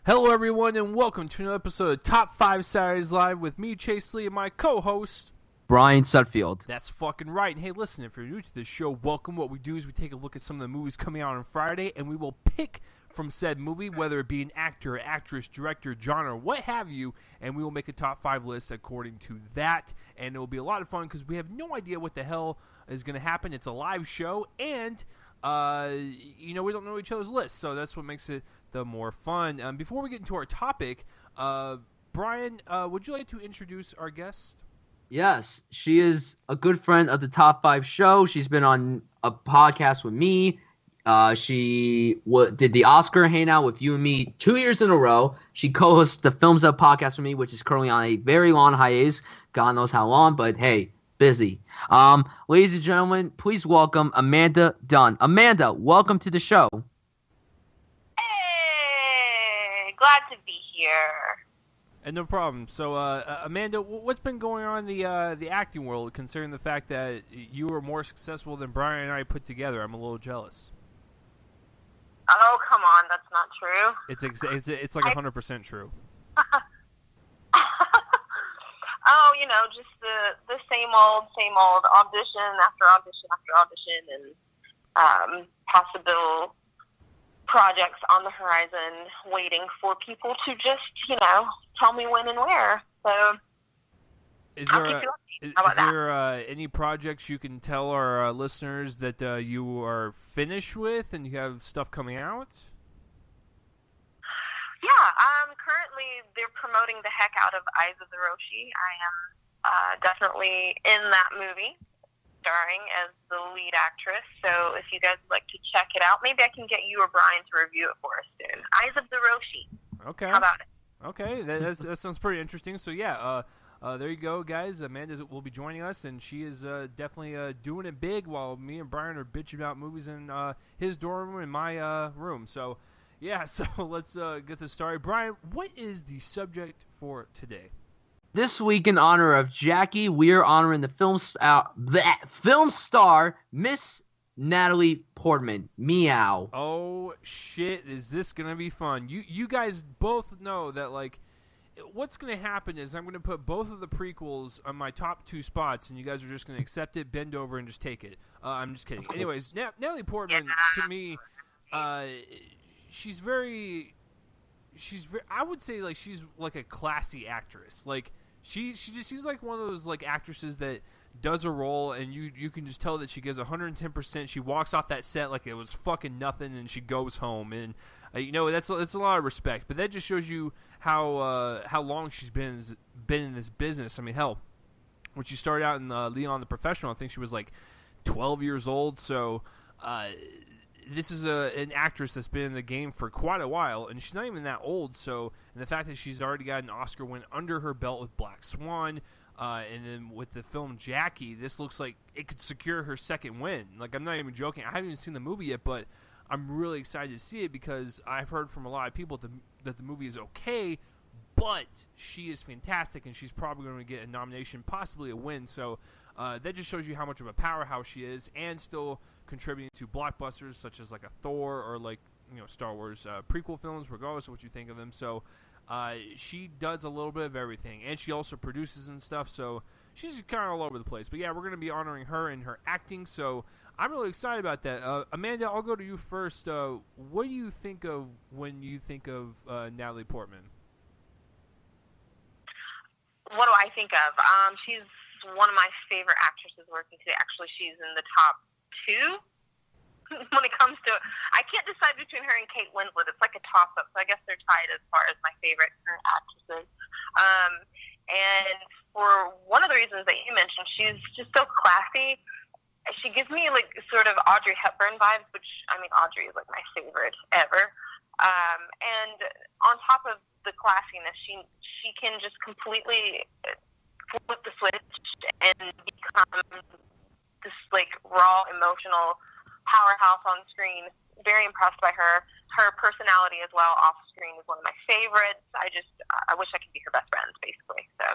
Hello, everyone, and welcome to another episode of Top 5 Saturdays Live with me, Chase Lee, and my co-host, Brian Sutfield. That's fucking right. And hey, listen, if you're new to this show, welcome. What we do is we take a look at some of the movies coming out on Friday, and we will pick from said movie, whether it be an actor, actress, director, genre, what have you, and we will make a top 5 list according to that. And it will be a lot of fun because we have no idea what the hell is going to happen. It's a live show, and we don't know each other's lists, so that's what makes it the more fun. Before we get into our topic, Brian, would you like to introduce our guest? Yes, she is a good friend of the Top 5 show. She's been on a podcast with me. She did the Oscar Hangout with you and me 2 years in a row. She co-hosts the Films Up podcast with me, which is currently on a very long hiatus. God knows how long, but hey, busy. Ladies and gentlemen, please welcome Amanda Dunn. Amanda, welcome to the show. Hey, glad to be here. And no problem. So, Amanda, what's been going on in the acting world, considering the fact that you were more successful than Brian and I put together? I'm a little jealous. Oh, come on, that's not true. It's like 100% true. Oh, just the same old audition after audition after audition, and possible projects on the horizon waiting for people to just, tell me when and where. So, Is there any projects you can tell our listeners that you are finished with and you have stuff coming out? Yeah, currently they're promoting the heck out of Eyes of the Roze. I am definitely in that movie, starring as the lead actress. So if you guys would like to check it out, maybe I can get you or Brian to review it for us soon. Eyes of the Roze. Okay. How about it? Okay, that sounds pretty interesting. So yeah, there you go, guys. Amanda will be joining us, and she is definitely doing it big while me and Brian are bitching about movies in his dorm room and my room. So yeah, so let's get this started. Brian, what is the subject for today? This week, in honor of Jackie, we are honoring the film star, Miss Natalie Portman. Meow. Oh shit! Is this gonna be fun? You guys both know that what's gonna happen is I'm gonna put both of the prequels on my top 2 spots, and you guys are just gonna accept it, bend over, and just take it. I'm just kidding. Anyways, Natalie Portman to me, she's very. I would say she's like a classy actress. She's like one of those actresses that does a role and you can just tell that she gives 110%. She walks off that set like it was fucking nothing, and she goes home, and that's a lot of respect. But that just shows you how long she's been in this business. I mean, hell, when she started out in Leon the Professional, I think she was 12 years old. So this is an actress that's been in the game for quite a while, and she's not even that old. So, and the fact that she's already got an Oscar win under her belt with Black Swan, and then with the film Jackie, this looks like it could secure her second win. I'm not even joking. I haven't even seen the movie yet, but I'm really excited to see it because I've heard from a lot of people that the movie is okay, but she is fantastic, and she's probably going to get a nomination, possibly a win. So that just shows you how much of a powerhouse she is, and still contributing to blockbusters such as a Thor or Star Wars prequel films, regardless of what you think of them. So she does a little bit of everything, and she also produces and stuff. So she's kind of all over the place. But yeah, we're going to be honoring her and her acting. So I'm really excited about that. Amanda, I'll go to you first. What do you think of when you think of Natalie Portman? What do I think of? She's one of my favorite actresses working today. Actually, she's in the top 2 when it comes to. I can't decide between her and Kate Winslet. It's like a toss-up, so I guess they're tied as far as my favorite current actresses. And for one of the reasons that you mentioned, she's just so classy. She gives me sort of Audrey Hepburn vibes, which Audrey is my favorite ever. And on top of the classiness, she can just completely flip the switch and become this raw emotional powerhouse on screen. Very impressed by her. Her personality as well off screen is one of my favorites. I wish I could be her best friend, basically. So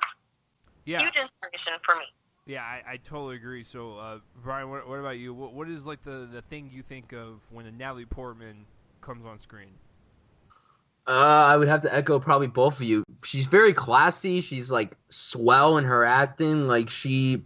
yeah, huge inspiration for me. Yeah, I totally agree. So, Brian, what about you? What is the thing you think of when a Natalie Portman comes on screen? I would have to echo probably both of you. She's very classy. She's like swell in her acting. Like she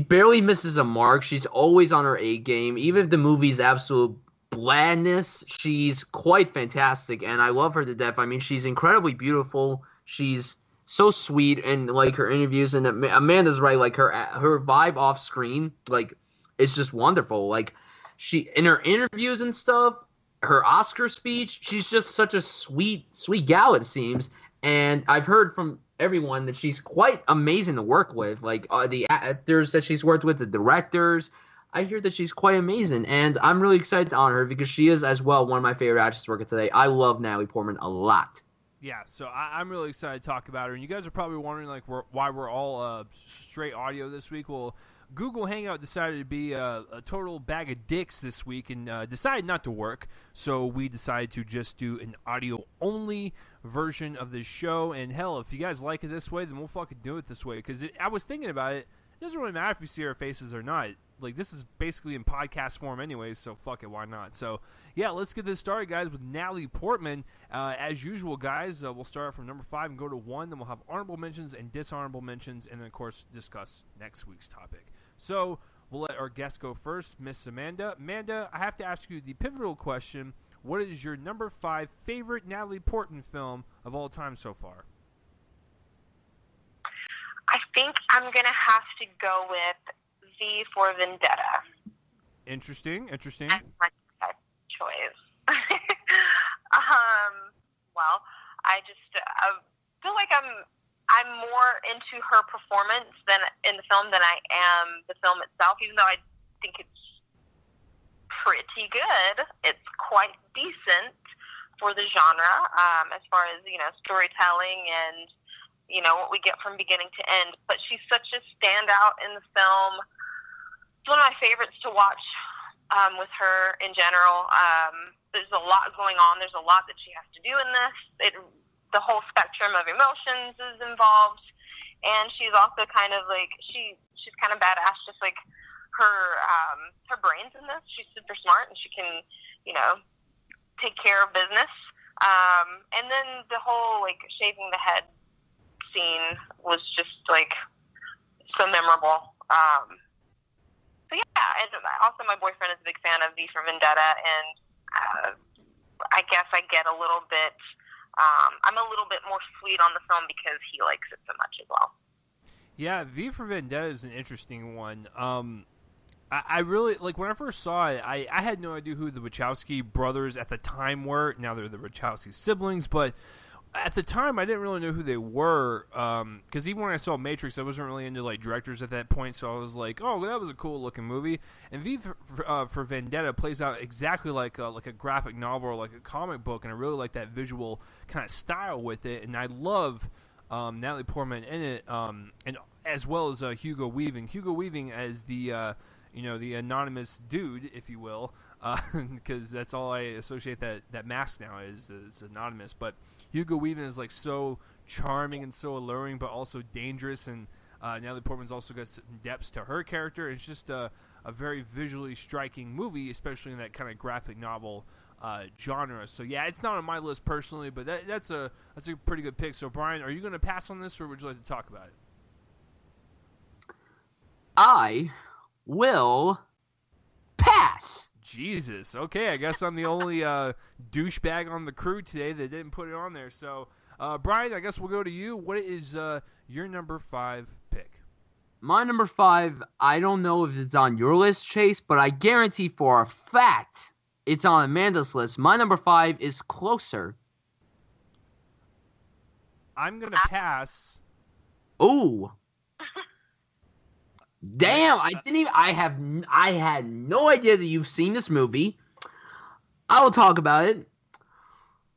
barely misses a mark. She's always on her A game. Even if the movie's absolute blandness, she's quite fantastic, and I love her to death. I mean, she's incredibly beautiful. She's so sweet, and like her interviews, and Amanda's right. Like her vibe off screen, like it's just wonderful. Like she in her interviews and stuff, her Oscar speech, she's just such a sweet gal, it seems. And I've heard from everyone that she's quite amazing to work with. Like the actors that she's worked with, the directors, I hear that she's quite amazing. And I'm really excited to honor her because she is as well one of my favorite actresses working today. I love Natalie Portman a lot. Yeah, so I'm really excited to talk about her. And you guys are probably wondering like why we're all straight audio this week. Well, Google Hangout decided to be a total bag of dicks this week and decided not to work. So we decided to just do an audio-only version of this show. And hell, if you guys like it this way, then we'll fucking do it this way. Because I was thinking about it. It doesn't really matter if you see our faces or not. Like, this is basically in podcast form anyways, so fuck it, why not? So, yeah, let's get this started, guys, with Natalie Portman. As usual, guys, we'll start from number 5 and go to 1. Then we'll have honorable mentions and dishonorable mentions, and then, of course, discuss next week's topic. So, we'll let our guest go first, Miss Amanda. Amanda, I have to ask you the pivotal question. What is your number 5 favorite Natalie Portman film of all time so far? I think I'm going to have to go with V for Vendetta. Interesting. That's my choice. Well, I just feel like I'm more into her performance than in the film than I am the film itself, even though I think it's pretty good. It's quite decent for the genre, as far as, storytelling and, what we get from beginning to end. But she's such a standout in the film. It's one of my favorites to watch with her in general. There's a lot going on. There's a lot that she has to do in this. The whole spectrum of emotions is involved. And she's also kind of like, she's kind of badass, just like her brains in this. She's super smart and she can, take care of business. And then the whole, like, shaving the head scene was just, like, so memorable. So, yeah, and also my boyfriend is a big fan of V for Vendetta, and I guess I get a little bit, I'm a little bit more sweet on the film because he likes it so much as well. Yeah, V for Vendetta is an interesting one. I really, like, when I first saw it, I had no idea who the Wachowski brothers at the time were. Now they're the Wachowski siblings, but at the time I didn't really know who they were, because even when I saw Matrix, I wasn't really into, like, directors at that point, so I was like, oh, that was a cool-looking movie. And V for Vendetta plays out exactly like a graphic novel or like a comic book, and I really like that visual kind of style with it, and I love Natalie Portman in it, and as well as Hugo Weaving. Hugo Weaving as the the anonymous dude, if you will, because that's all I associate that mask now is anonymous. But Hugo Weaving is, like, so charming and so alluring, but also dangerous. And Natalie Portman's also got some depths to her character. It's just a very visually striking movie, especially in that kind of graphic novel genre. So yeah, it's not on my list personally, but that's a pretty good pick. So Brian, are you going to pass on this, or would you like to talk about it? I will pass. Jesus. Okay, I guess I'm the only douchebag on the crew today that didn't put it on there. So, Brian, I guess we'll go to you. What is your number 5 pick? My number 5, I don't know if it's on your list, Chase, but I guarantee for a fact it's on Amanda's list. My number 5 is Closer. I'm going to pass. Ooh. Damn, I had no idea that you've seen this movie. I will talk about it.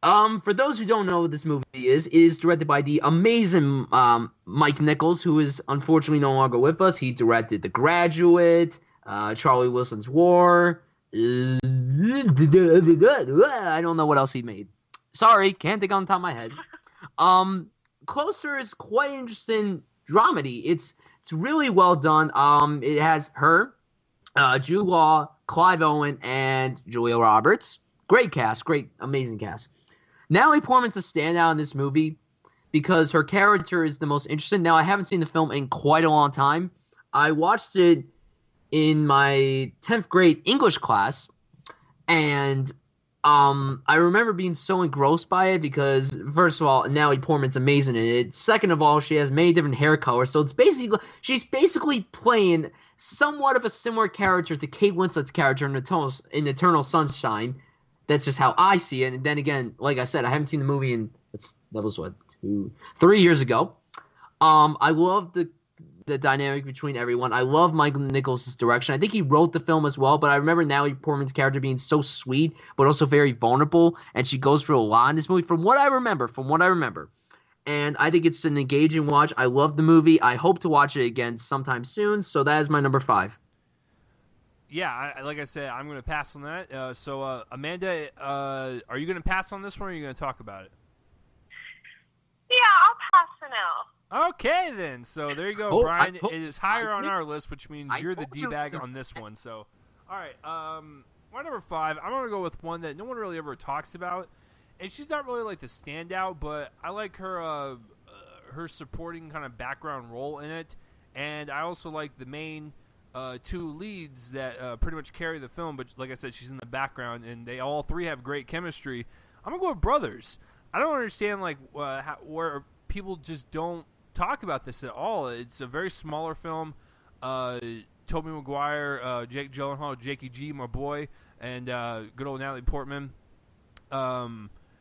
For those who don't know what this movie is, it is directed by the amazing Mike Nichols, who is unfortunately no longer with us. He directed The Graduate, Charlie Wilson's War. I don't know what else he made. Sorry, can't think on the top of my head. Closer is quite interesting dramedy. It's really well done. It has her, Jude Law, Clive Owen, and Julia Roberts. Great cast, amazing cast. Natalie Portman's a standout in this movie because her character is the most interesting. Now, I haven't seen the film in quite a long time. I watched it in my 10th grade English class, and I remember being so engrossed by it because, first of all, Natalie Portman's amazing in it. Second of all, she has many different hair colors, so she's basically playing somewhat of a similar character to Kate Winslet's character in Eternal Sunshine. That's just how I see it. And then again, like I said, I haven't seen the movie that was what, 3 years ago. I love the dynamic between everyone. I love Michael Nichols' direction. I think he wrote the film as well, but I remember Natalie Portman's character being so sweet, but also very vulnerable, and she goes through a lot in this movie, from what I remember. And I think it's an engaging watch. I love the movie. I hope to watch it again sometime soon, so that is my number 5. Yeah, like I said, I'm going to pass on that. So, Amanda, are you going to pass on this one, or are you going to talk about it? Yeah, I'll pass for now. Okay, then. So there you go, Brian. It is higher on our list, which means you're the D-bag on this one. So, all right. My number 5, I'm going to go with one that no one really ever talks about. And she's not really like the standout, but I like her her supporting kind of background role in it. And I also like the main 2 leads that pretty much carry the film. But like I said, she's in the background, and they all 3 have great chemistry. I'm going to go with Brothers. I don't understand like where people just don't talk about this at all. It's a very smaller film. Tobey Maguire, Jake Gyllenhaal, Jakey G, my boy, and good old Natalie Portman.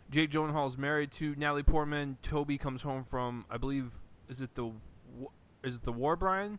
Jake Gyllenhaal is married to Natalie Portman. Toby comes home from, I believe, is it the war, Brian?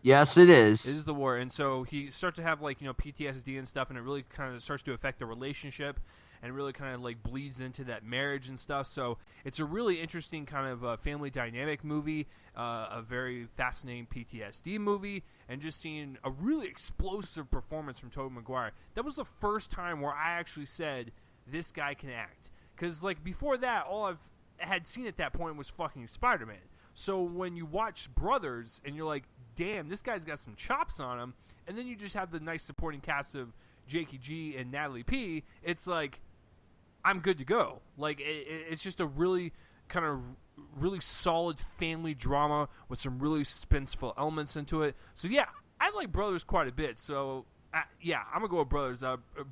Yes, it is. It is the war, and so he starts to have like PTSD and stuff, and it really kind of starts to affect the relationship, and really kind of like bleeds into that marriage and stuff. So it's a really interesting kind of family dynamic movie, a very fascinating PTSD movie, and just seeing a really explosive performance from Tobey Maguire. That was the first time where I actually said, this guy can act. Because like before that, all I've had seen at that point was fucking Spider-Man. So when you watch Brothers and you're like, damn, this guy's got some chops on him, and then you just have the nice supporting cast of Jakey G and Natalie P, it's like, I'm good to go. Like, it's just a really kind of really solid family drama with some really suspenseful elements into it. So yeah, I like Brothers quite a bit. So yeah, I'm gonna go with Brothers.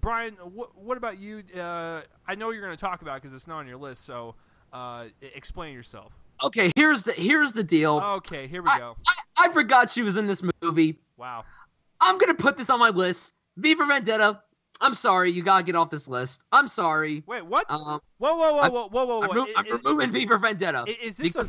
Brian, what about you? I know you're gonna talk about it because it's not on your list. So explain yourself. Okay, here's the deal. Okay, here we go. I forgot she was in this movie. Wow. I'm gonna put this on my list. V for Vendetta. I'm sorry, you gotta get off this list. I'm sorry. Wait, what? Whoa. I'm removing V for Vendetta. Is this a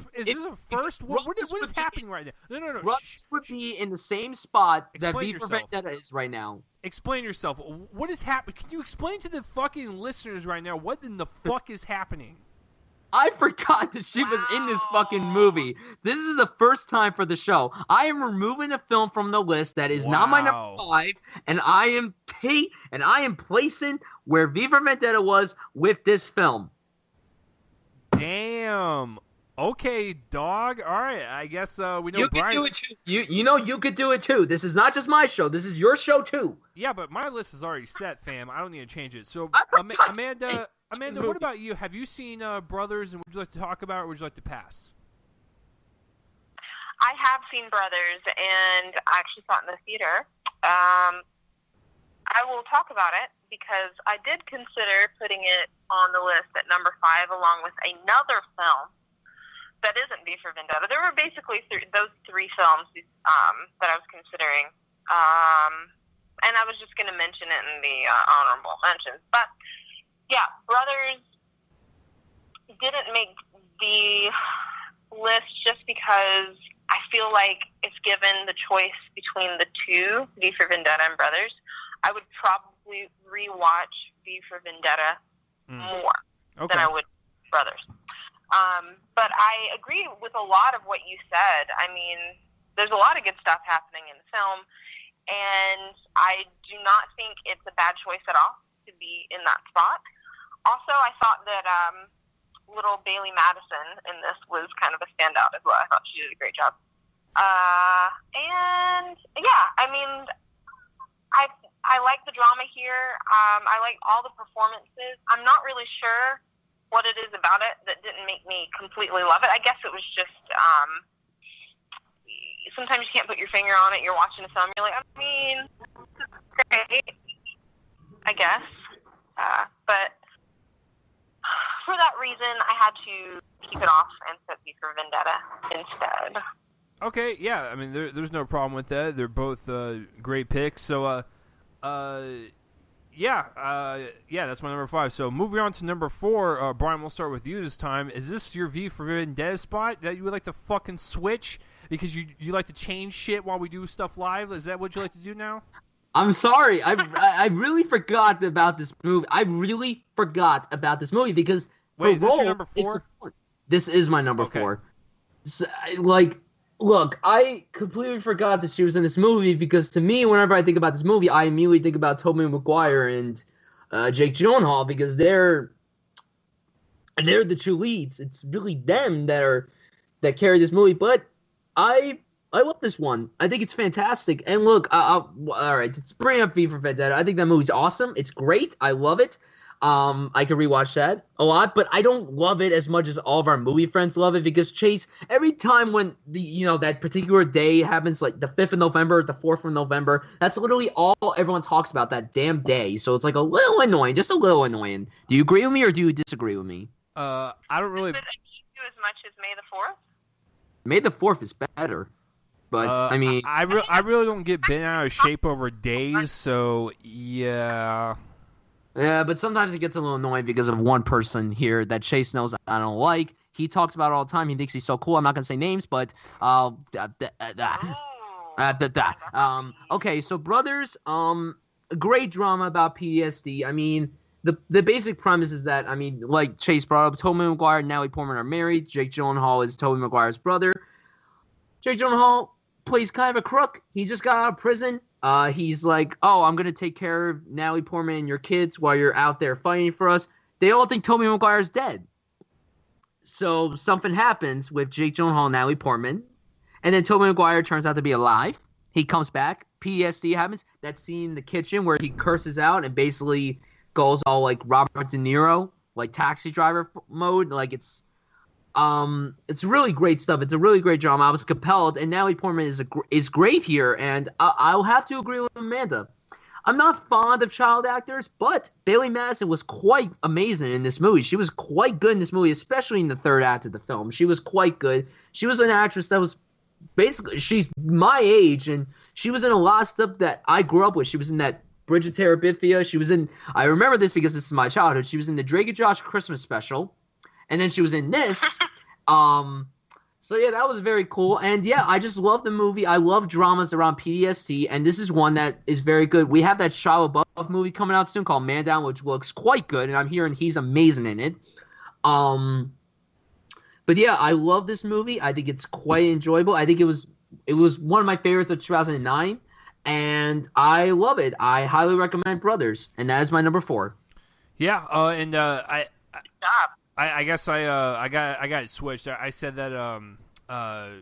first? What is happening right now? No. Rush would be in the same spot that Explain V for yourself. Vendetta is right now. Explain yourself. What is happening? Can you explain to the fucking listeners right now what in the fuck is happening? I forgot that she was in this fucking movie. This is the first time for the show. I am removing a film from the list that is not my number 5, and I am placing where V for Vendetta was with this film. Damn. Okay, dog. All right. I guess we know you Brian. Could do it too. You could do it too. This is not just my show. This is your show too. Yeah, but my list is already set, fam. I don't need to change it. So, Amanda, what about you? Have you seen Brothers, and would you like to talk about it, or would you like to pass? I have seen Brothers, and I actually saw it in the theater. I will talk about it because I did consider putting it on the list at number 5 along with another film that isn't V for Vendetta. There were basically those 3 films that I was considering. And I was just going to mention it in the honorable mentions. But, yeah, Brothers didn't make the list just because I feel like if given the choice between the 2, V for Vendetta and Brothers, I would probably rewatch V for Vendetta more than I would Brothers. But I agree with a lot of what you said. I mean, there's a lot of good stuff happening in the film, and I do not think it's a bad choice at all to be in that spot. Also, I thought that little Bailey Madison in this was kind of a standout as well. I thought she did a great job. And, yeah, I mean, I like the drama here. I like all the performances. I'm not really sure what it is about it that didn't make me completely love it. I guess it was just sometimes you can't put your finger on it. You're watching a film, you're like, I mean, great, I guess. But for that reason, I had to keep it off and put V for Vendetta instead. Okay, yeah. I mean, there's no problem with that. They're both great picks. So, yeah, that's my number 5. So moving on to number 4, Brian, we'll start with you this time. Is this your V for Vendetta spot that you would like to fucking switch because you like to change shit while we do stuff live? Is that what you like to do now? I'm sorry. I really forgot about this movie. I really forgot about this movie because wait, is this your number 4? This is my number 4. So, look, I completely forgot that she was in this movie because to me, whenever I think about this movie, I immediately think about Tobey Maguire and Jake Gyllenhaal because they're the two leads. It's really them that carry this movie. But I love this one. I think it's fantastic. And look, all right, to bring up V for Vendetta, I think that movie's awesome. It's great. I love it. I could rewatch that a lot, but I don't love it as much as all of our movie friends love it because Chase, every time when that particular day happens, like the 5th of November, the 4th of November, that's literally all everyone talks about that damn day. So it's like a little annoying, just a little annoying. Do you agree with me or do you disagree with me? I don't really. Does it do as much as May the 4th? May the 4th is better. But, I mean... I really don't get bent out of shape over days, so, yeah... Yeah, but sometimes it gets a little annoying because of one person here that Chase knows I don't like. He talks about it all the time. He thinks he's so cool. I'm not going to say names, but... Okay, so Brothers, great drama about PTSD. I mean, the basic premise is that, I mean, like Chase brought up, Tobey Maguire and Natalie Portman are married. Jake Gyllenhaal is Tobey Maguire's brother. Jake Gyllenhaal plays kind of a crook. He just got out of prison. He's like, oh, I'm going to take care of Natalie Portman and your kids while you're out there fighting for us. They all think Tobey Maguire's dead. So something happens with Jake Gyllenhaal and Natalie Portman. And then Tobey Maguire turns out to be alive. He comes back. PTSD happens. That scene in the kitchen where he curses out and basically goes all like Robert De Niro, like Taxi Driver mode. Like it's really great stuff. It's a really great drama. I was compelled, and Natalie Portman is great here. And I'll have to agree with Amanda. I'm not fond of child actors, but Bailey Madison was quite amazing in this movie. She was quite good in this movie, especially in the third act of the film. She was quite good. She was an actress that was basically, she's my age, and she was in a lot of stuff that I grew up with. She was in that Bridge of Terabithia. She was in, I remember this because this is my childhood. She was in the Drake and Josh Christmas special. And then she was in this. So yeah, that was very cool. And yeah, I just love the movie. I love dramas around PTSD, and this is one that is very good. We have that Shia LaBeouf movie coming out soon called Man Down, which looks quite good, and I'm hearing he's amazing in it. But yeah, I love this movie. I think it's quite enjoyable. I think it was one of my favorites of 2009, and I love it. I highly recommend Brothers, and that is my number 4. Yeah, and Stop. I guess I got it switched. I said that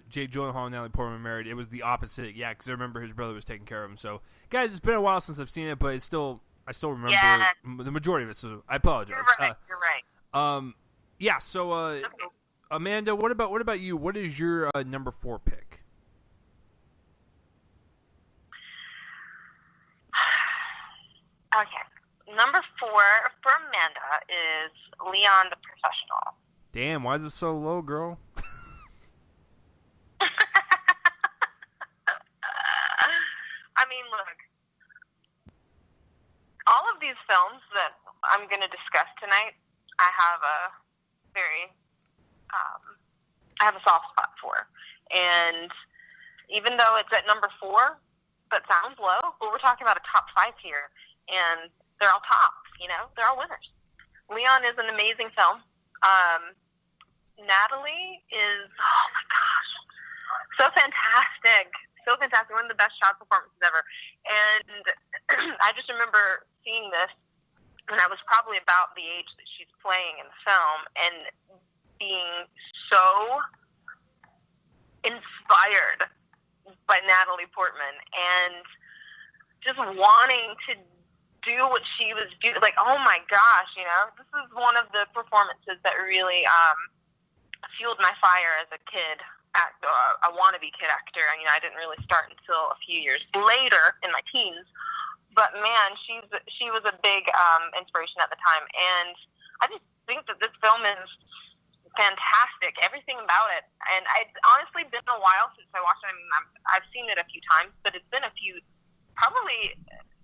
Jake Gyllenhaal and Natalie Portman married. It was the opposite. Yeah, because I remember his brother was taking care of him. So, guys, it's been a while since I've seen it, but I still remember the majority of it. So I apologize. You're right. Yeah. So, Okay. Amanda, what about you? What is your number 4 pick? Okay. Number 4 for Amanda is Leon the Professional. Damn, why is it so low, girl? I mean, look. All of these films that I'm going to discuss tonight, I have a soft spot for. And even though it's at number 4, that sounds low, but we're talking about a top 5 here. And they're all tops, they're all winners. Leon is an amazing film. Natalie is, oh my gosh, so fantastic. So fantastic. One of the best child performances ever. And I just remember seeing this when I was probably about the age that she's playing in the film and being so inspired by Natalie Portman and just wanting to do what she was doing. Like, oh my gosh, you know, this is one of the performances that really fueled my fire as a kid, a wannabe kid actor. I mean, I didn't really start until a few years later in my teens. But man, she was a big inspiration at the time, and I just think that this film is fantastic. Everything about it, and it's honestly been a while since I watched it. I mean, I've seen it a few times, but it's been probably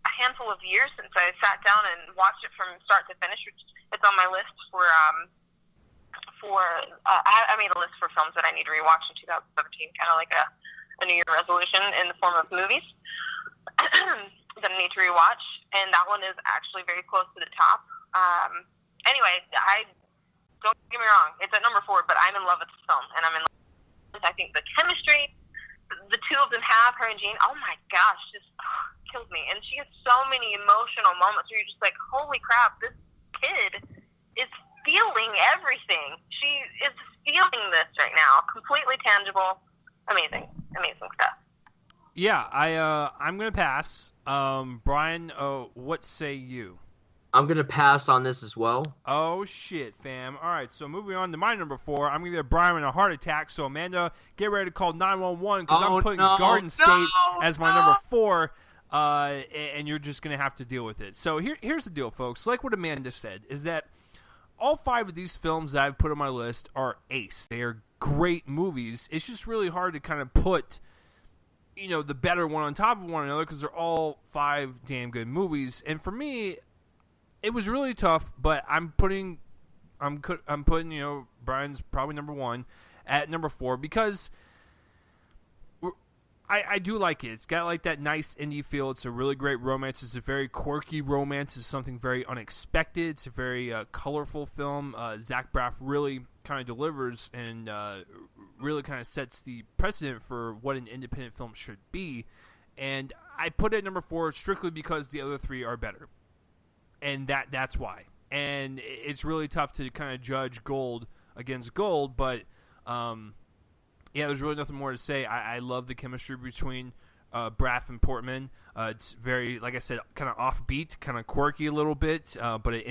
a handful of years since I sat down and watched it from start to finish. It's on my list for I made a list for films that I need to rewatch in 2017, kind of like a New Year resolution in the form of movies that I need to rewatch, and that one is actually very close to the top. Anyway, don't get me wrong, it's at number 4, but I'm in love with this film, and I'm in love with, I think, the chemistry the two of them have, her and Jean, oh my gosh, just kills me. And she has so many emotional moments where you're just like, holy crap, this kid is feeling everything. She is feeling this right now, completely tangible. Amazing stuff. Yeah, I'm gonna pass. Brian, what say you? I'm gonna pass on this as well. Oh shit, fam! All right, so moving on to my number 4, I'm gonna give Brian a heart attack. So Amanda, get ready to call 911 because I'm putting Garden State as my number 4, and you're just gonna have to deal with it. So here's the deal, folks. Like what Amanda said, is that all 5 of these films that I've put on my list are ace. They are great movies. It's just really hard to kind of put, the better one on top of one another because they're all 5 damn good movies. And for me, it was really tough. But I'm putting, Brian's probably number 1 at number 4 because I do like it. It's got like that nice indie feel. It's a really great romance. It's a very quirky romance. It's something very unexpected. It's a very colorful film. Zach Braff really kind of delivers and really kind of sets the precedent for what an independent film should be. And I put it at number 4 strictly because the other 3 are better. And that's why. And it's really tough to kind of judge gold against gold, but yeah, there's really nothing more to say. I love the chemistry between Braff and Portman. It's very, like I said, kind of offbeat, kind of quirky a little bit, but it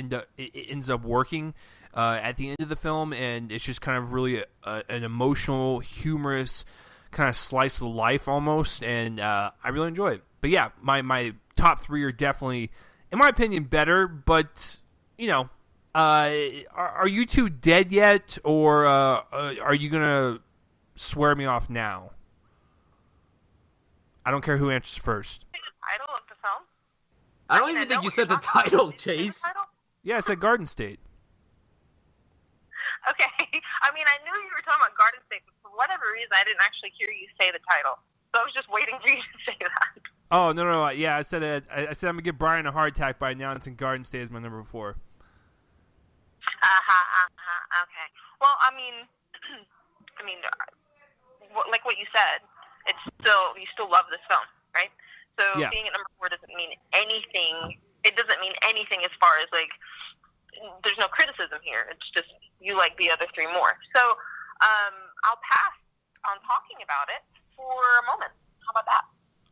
ends up working at the end of the film, and it's just kind of really an emotional, humorous kind of slice of life almost, and I really enjoy it. But yeah, my top 3 are definitely, in my opinion, better, but, are you two dead yet, or are you going to swear me off now? I don't care who answers first. Title of the film? I don't even think you said the title, Chase. Yeah, I said Garden State. Okay. I mean, I knew you were talking about Garden State, but for whatever reason, I didn't actually hear you say the title. So I was just waiting for you to say that. Oh, no. Yeah, I said I'm going to give Brian a heart attack by announcing Garden State as my number 4. Okay. Well, I mean, like what you said, you still love this film, right? So yeah. Being at number 4 doesn't mean anything. It doesn't mean anything as far as like, there's no criticism here. It's just you like the other 3 more. So I'll pass on talking about it for a moment. How about that?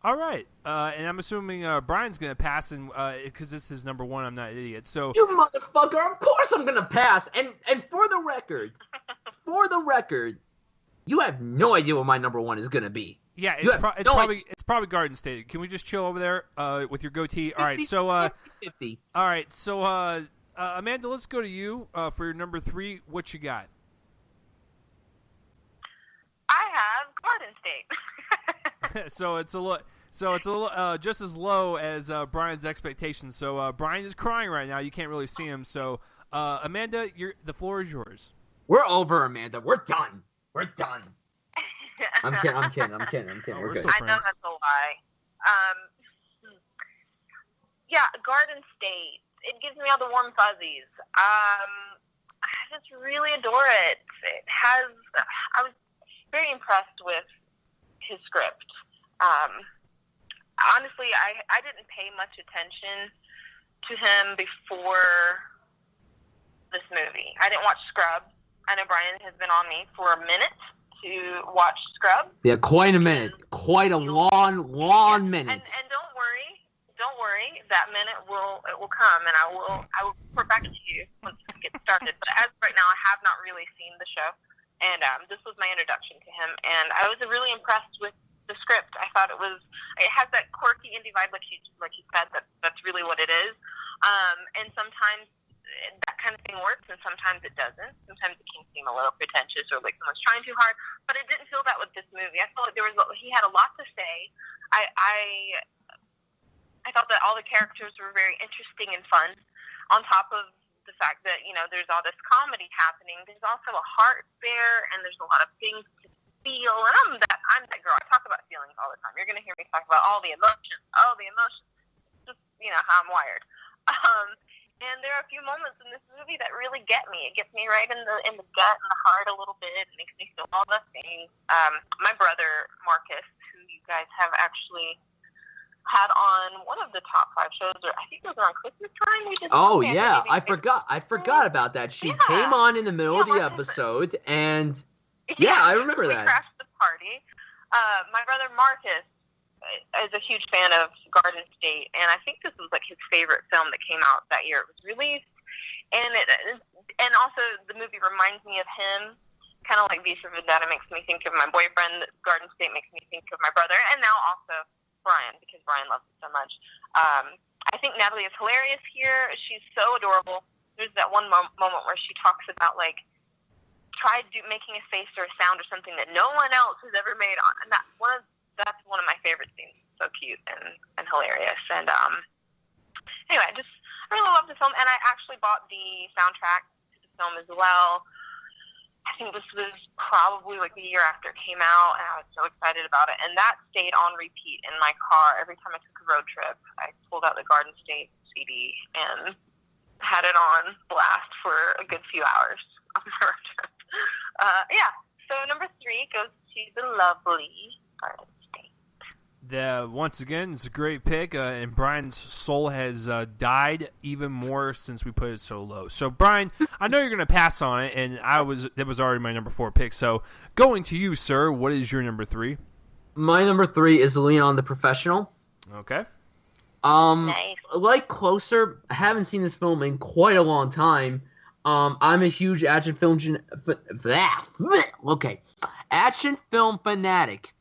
All right, and I'm assuming Brian's going to pass, and because this is number 1, I'm not an idiot. So you motherfucker! Of course I'm going to pass. And for the record, you have no idea what my number 1 is going to be. Yeah, it's probably Garden State. Can we just chill over there with your goatee? All right, so 50. All right, so Amanda, let's go to you for your number 3. What you got? I have Garden State. So it's a little just as low as Brian's expectations. So Brian is crying right now. You can't really see him. So Amanda, the floor is yours. We're over, Amanda. We're done. I'm kidding. Oh, we're good. I know that's a lie. Yeah, Garden State. It gives me all the warm fuzzies. I just really adore it. I was very impressed with his script. Honestly, I didn't pay much attention to him before this movie. I didn't watch Scrub. I know Brian has been on me for a minute to watch Scrub. Yeah, quite a minute. Quite a long minute. And don't worry. don't worry, that minute will come, and I will report back to you once it gets started. But as of right now, I have not really seen the show, and this was my introduction to him, and I was really impressed with the script. I thought it has that quirky indie vibe, like you said. That's really what it is. And sometimes that kind of thing works, and sometimes it doesn't. Sometimes it can seem a little pretentious or like someone's trying too hard. But it didn't feel that with this movie. I felt like he had a lot to say. I thought that all the characters were very interesting and fun. On top of the fact that there's all this comedy happening, there's also a heart there, and there's a lot of things to feel. And I'm that girl. I talk about feelings all the time. You're gonna hear me talk about all the emotions. Just how I'm wired. And there are a few moments in this movie that really get me. It gets me right in the gut and the heart a little bit. It makes me feel all the things. My brother Marcus, who you guys have actually had on one of the top 5 shows, or I think it was around Christmas time. I forgot about that. She came on in the middle of the episode, and I remember that. We crashed the party. My brother Marcus is a huge fan of Garden State, and I think this was like his favorite film that came out that year it was released. And also the movie reminds me of him, kind of like V for Vendetta makes me think of my boyfriend. Garden State makes me think of my brother, and now also Brian, because Brian loves it so much. I think Natalie is hilarious here. She's so adorable. There's that one moment where she talks about making a face or a sound or something that no one else has ever made on, and that's one of my favorite scenes. So cute and hilarious. And anyway, I really love the film, and I actually bought the soundtrack to the film as well. I think this was probably like the year after it came out, and I was so excited about it. And that stayed on repeat in my car every time I took a road trip. I pulled out the Garden State CD and had it on blast for a good few hours on the road trip. So number 3 goes to the lovely Garden State. Once again, it's a great pick, and Brian's soul has died even more since we put it so low. So, Brian, I know you're going to pass on it, and that was already my number 4 pick. So, going to you, sir, what is your number 3? My number 3 is Leon the Professional. Okay. Nice. Like Closer, I haven't seen this film in quite a long time. I'm a huge action film fanatic.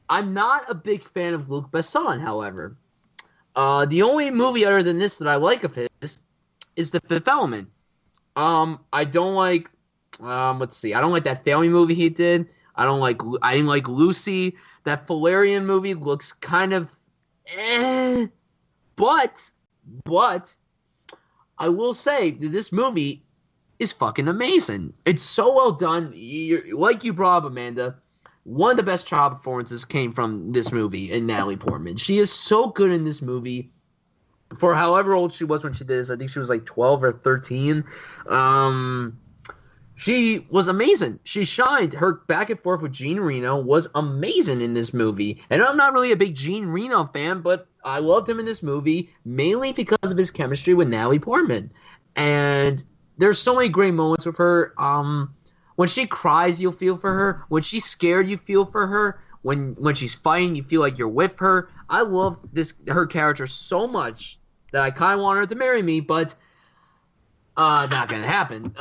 I'm not a big fan of Luc Besson, however. The only movie other than this that I like of his is The Fifth Element. I don't like, I don't like that family movie he did. I didn't like Lucy. That Valerian movie looks kind of but I will say that this movie is fucking amazing. It's so well done. Like you brought up, Amanda, one of the best child performances came from this movie in Natalie Portman. She is so good in this movie. For however old she was when she did this, I think she was like 12 or 13. She was amazing. She shined. Her back and forth with Jean Reno was amazing in this movie. And I'm not really a big Jean Reno fan, but I loved him in this movie mainly because of his chemistry with Natalie Portman. And there's so many great moments with her. When she cries, you'll feel for her. When she's scared, you feel for her. When she's fighting, you feel like you're with her. I love her character so much that I kind of want her to marry me, but not gonna happen.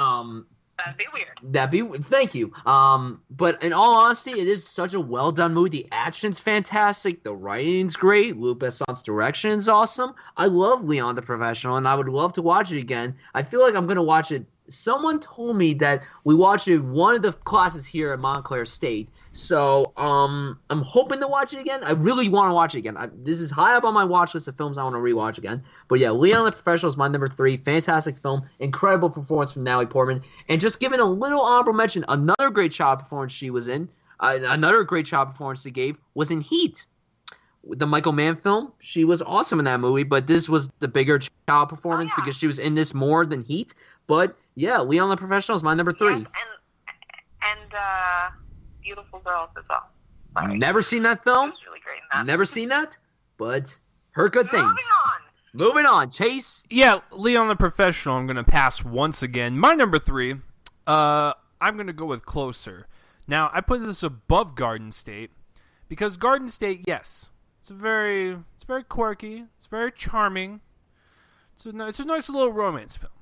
That'd be weird. Thank you. But in all honesty, it is such a well done movie. The action's fantastic. The writing's great. Luc Besson's direction's awesome. I love Leon the Professional, and I would love to watch it again. I feel like I'm gonna watch it. Someone told me that we watched it in one of the classes here at Montclair State. So I'm hoping to watch it again. I really want to watch it again. This is high up on my watch list of films I want to rewatch again. But yeah, Leon the Professional is my number 3. Fantastic film. Incredible performance from Natalie Portman. And just giving a little honorable mention, another great child performance she was in, another great child performance she gave was in Heat. The Michael Mann film, she was awesome in that movie, but this was the bigger child performance because she was in this more than Heat. But yeah, Leon the Professional is my number 3. Yes, and Beautiful Girls as well. Sorry. Never seen that film. It was really great in that. Never seen that, but heard good things. Moving on, Chase. Yeah, Leon the Professional, I'm going to pass once again. My number 3, I'm going to go with Closer. Now, I put this above Garden State because Garden State, yes, It's very quirky. It's very charming. It's a nice little romance film.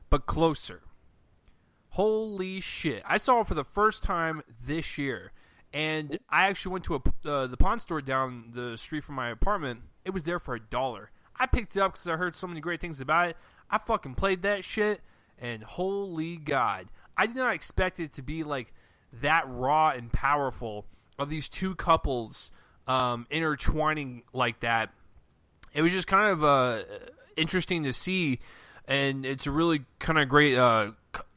But Closer. Holy shit. I saw it for the first time this year. And I actually went to the pawn store down the street from my apartment. It was there for $1. I picked it up because I heard so many great things about it. I fucking played that shit. And holy God. I did not expect it to be like that raw and powerful of these two couples intertwining like that. It was just kind of interesting to see, and it's a really kind of great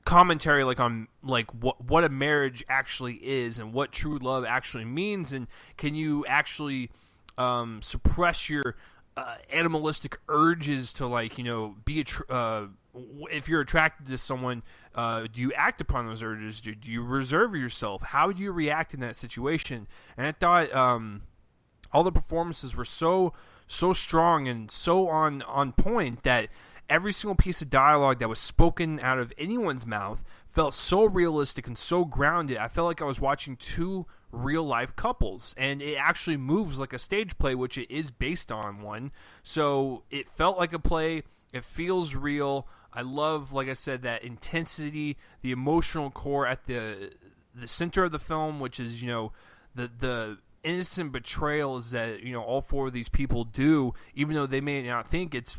commentary like on like what a marriage actually is and what true love actually means, and can you actually suppress your animalistic urges to, like, you know, be if you're attracted to someone, do you act upon those urges? Do you reserve yourself? How do you react in that situation? And I thought all the performances were so strong and so on point that every single piece of dialogue that was spoken out of anyone's mouth felt so realistic and so grounded. I felt like I was watching two real-life couples, and it actually moves like a stage play, which it is based on one. So it felt like a play. It feels real. I love, like I said, that intensity, the emotional core at the center of the film, which is, you know, the innocent betrayals that, you know, all four of these people do, even though they may not think it's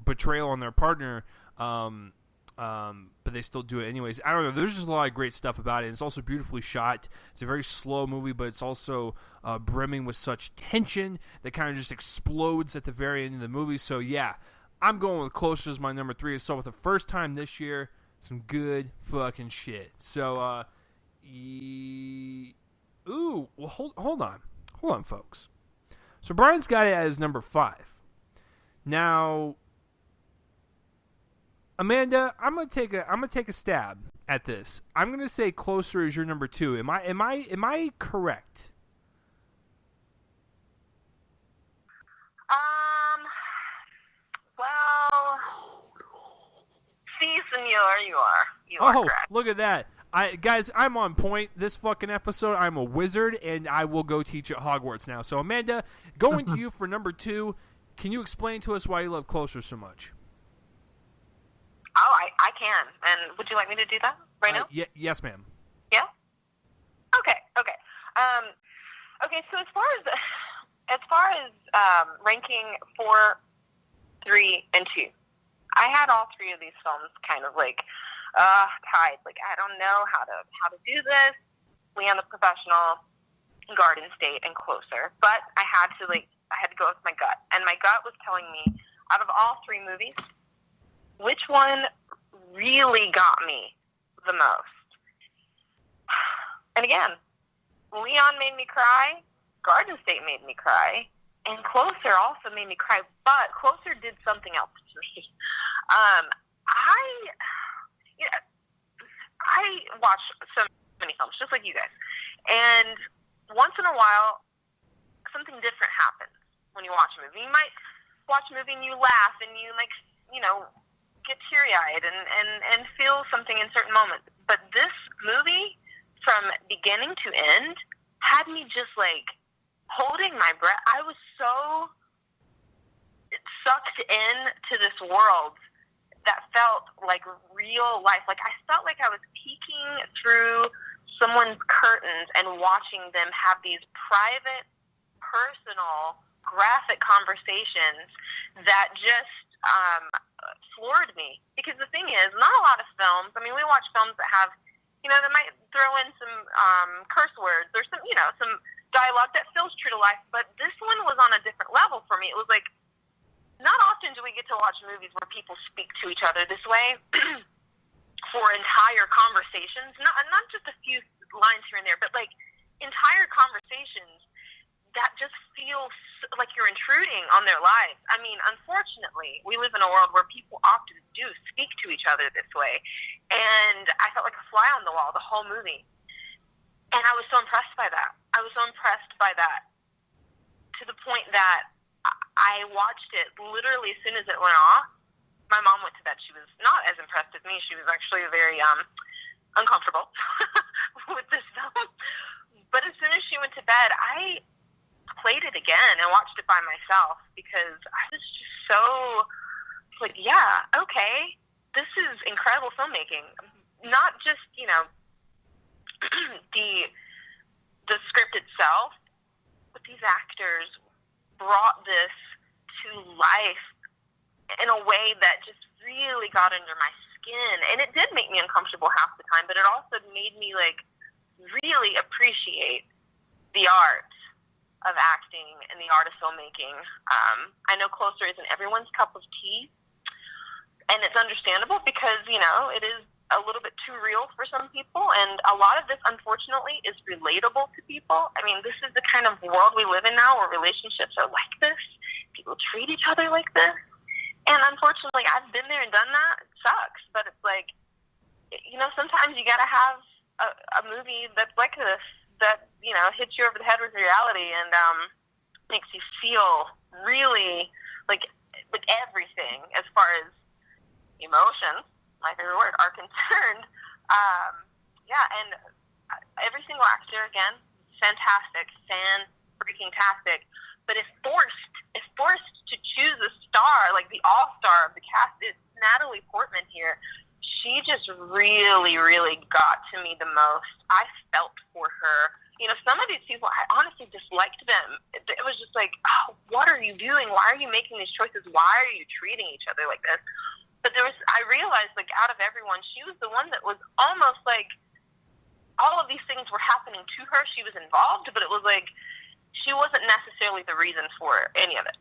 betrayal on their partner, but they still do it anyways. I don't know. There's just a lot of great stuff about it. It's also beautifully shot. It's a very slow movie, but it's also brimming with such tension that kind of just explodes at the very end of the movie. So yeah, I'm going with Closer as my number 3. I saw it the first time this year. Some good fucking shit. So, ooh, well, hold on, folks. So Brian's got it as number 5. Now, Amanda, I'm gonna take a stab at this. I'm gonna say Closer is your number 2. Am I correct? Well, see, senor, you are correct. Look at that. Guys, I'm on point this fucking episode. I'm a wizard, and I will go teach at Hogwarts now. So, Amanda, going to you for number 2. Can you explain to us why you love Closer so much? Oh, I can. And would you like me to do that right now? Yes, ma'am. Yeah? Okay. Okay, so as far as ranking 4, 3, and 2, I had all 3 of these films kind of like tied. Like, I don't know how to do this. Leon the Professional, Garden State, and Closer. But I had to go with my gut. And my gut was telling me, out of all 3 movies, which one really got me the most? And again, Leon made me cry, Garden State made me cry, and Closer also made me cry, but Closer did something else to me. I watch so many films, just like you guys, and once in a while, something different happens when you watch a movie. You might watch a movie and you laugh and you, like, you know, get teary-eyed and feel something in certain moments. But this movie, from beginning to end, had me just, like, holding my breath. I was so sucked into this world that felt like real life. Like, I felt like I was peeking through someone's curtains and watching them have these private, personal, graphic conversations that just floored me. Because the thing is, not a lot of films, I mean, we watch films that have, you know, that might throw in some curse words or some, you know, some dialogue that feels true to life, but this one was on a different level for me. It was like, not often do we get to watch movies where people speak to each other this way for entire conversations, not just a few lines here and there, but like entire conversations that just feel like you're intruding on their lives. I mean, unfortunately, we live in a world where people often do speak to each other this way, and I felt like a fly on the wall the whole movie. And I was so impressed by that. To the point that I watched it literally as soon as it went off. My mom went to bed. She was not as impressed as me. She was actually very uncomfortable with this film. But as soon as she went to bed, I played it again and watched it by myself because I was just so like, yeah, okay, this is incredible filmmaking. Not just, you know, the script itself, but these actors brought this to life in a way that just really got under my skin. And it did make me uncomfortable half the time, but it also made me, like, really appreciate the art of acting and the art of filmmaking. I know Closer isn't everyone's cup of tea, and it's understandable because, you know, it is a little bit too real for some people, and a lot of this, unfortunately, is relatable to people. I mean, this is the kind of world we live in now where relationships are like this. People treat each other like this. And unfortunately, I've been there and done that. It sucks, but it's like, you know, sometimes you got to have a movie that's like this, that, you know, hits you over the head with reality and makes you feel really like everything as far as emotions, my favorite word, are concerned. Yeah, and every single actor, again, fantastic, fan-freaking-tastic, but if forced to choose a star, like the all-star of the cast, it's Natalie Portman here. She just really, really got to me the most. I felt for her. You know, some of these people, I honestly disliked them. It was just like, oh, what are you doing? Why are you making these choices? Why are you treating each other like this? But I realized, like, out of everyone, she was the one that was almost like all of these things were happening to her. She was involved, but it was like she wasn't necessarily the reason for any of it.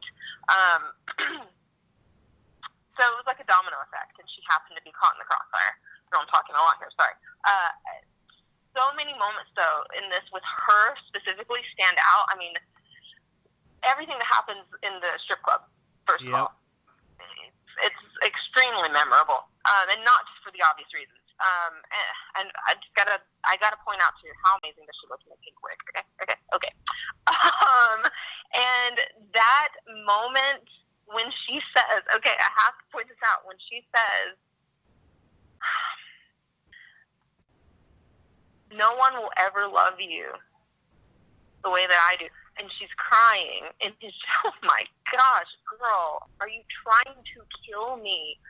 So it was like a domino effect, and she happened to be caught in the crossfire. No, I'm talking a lot here, sorry. So many moments, though, in this with her specifically stand out. I mean, everything that happens in the strip club, first of all. It's extremely memorable, and not just for the obvious reasons. And I gotta point out to you how amazing that she looks in a pink wig. Okay. And that moment when she says, okay, I have to point this out. When she says, "No one will ever love you the way that I do," and she's crying, and he's, oh my gosh, girl, are you trying to kill me?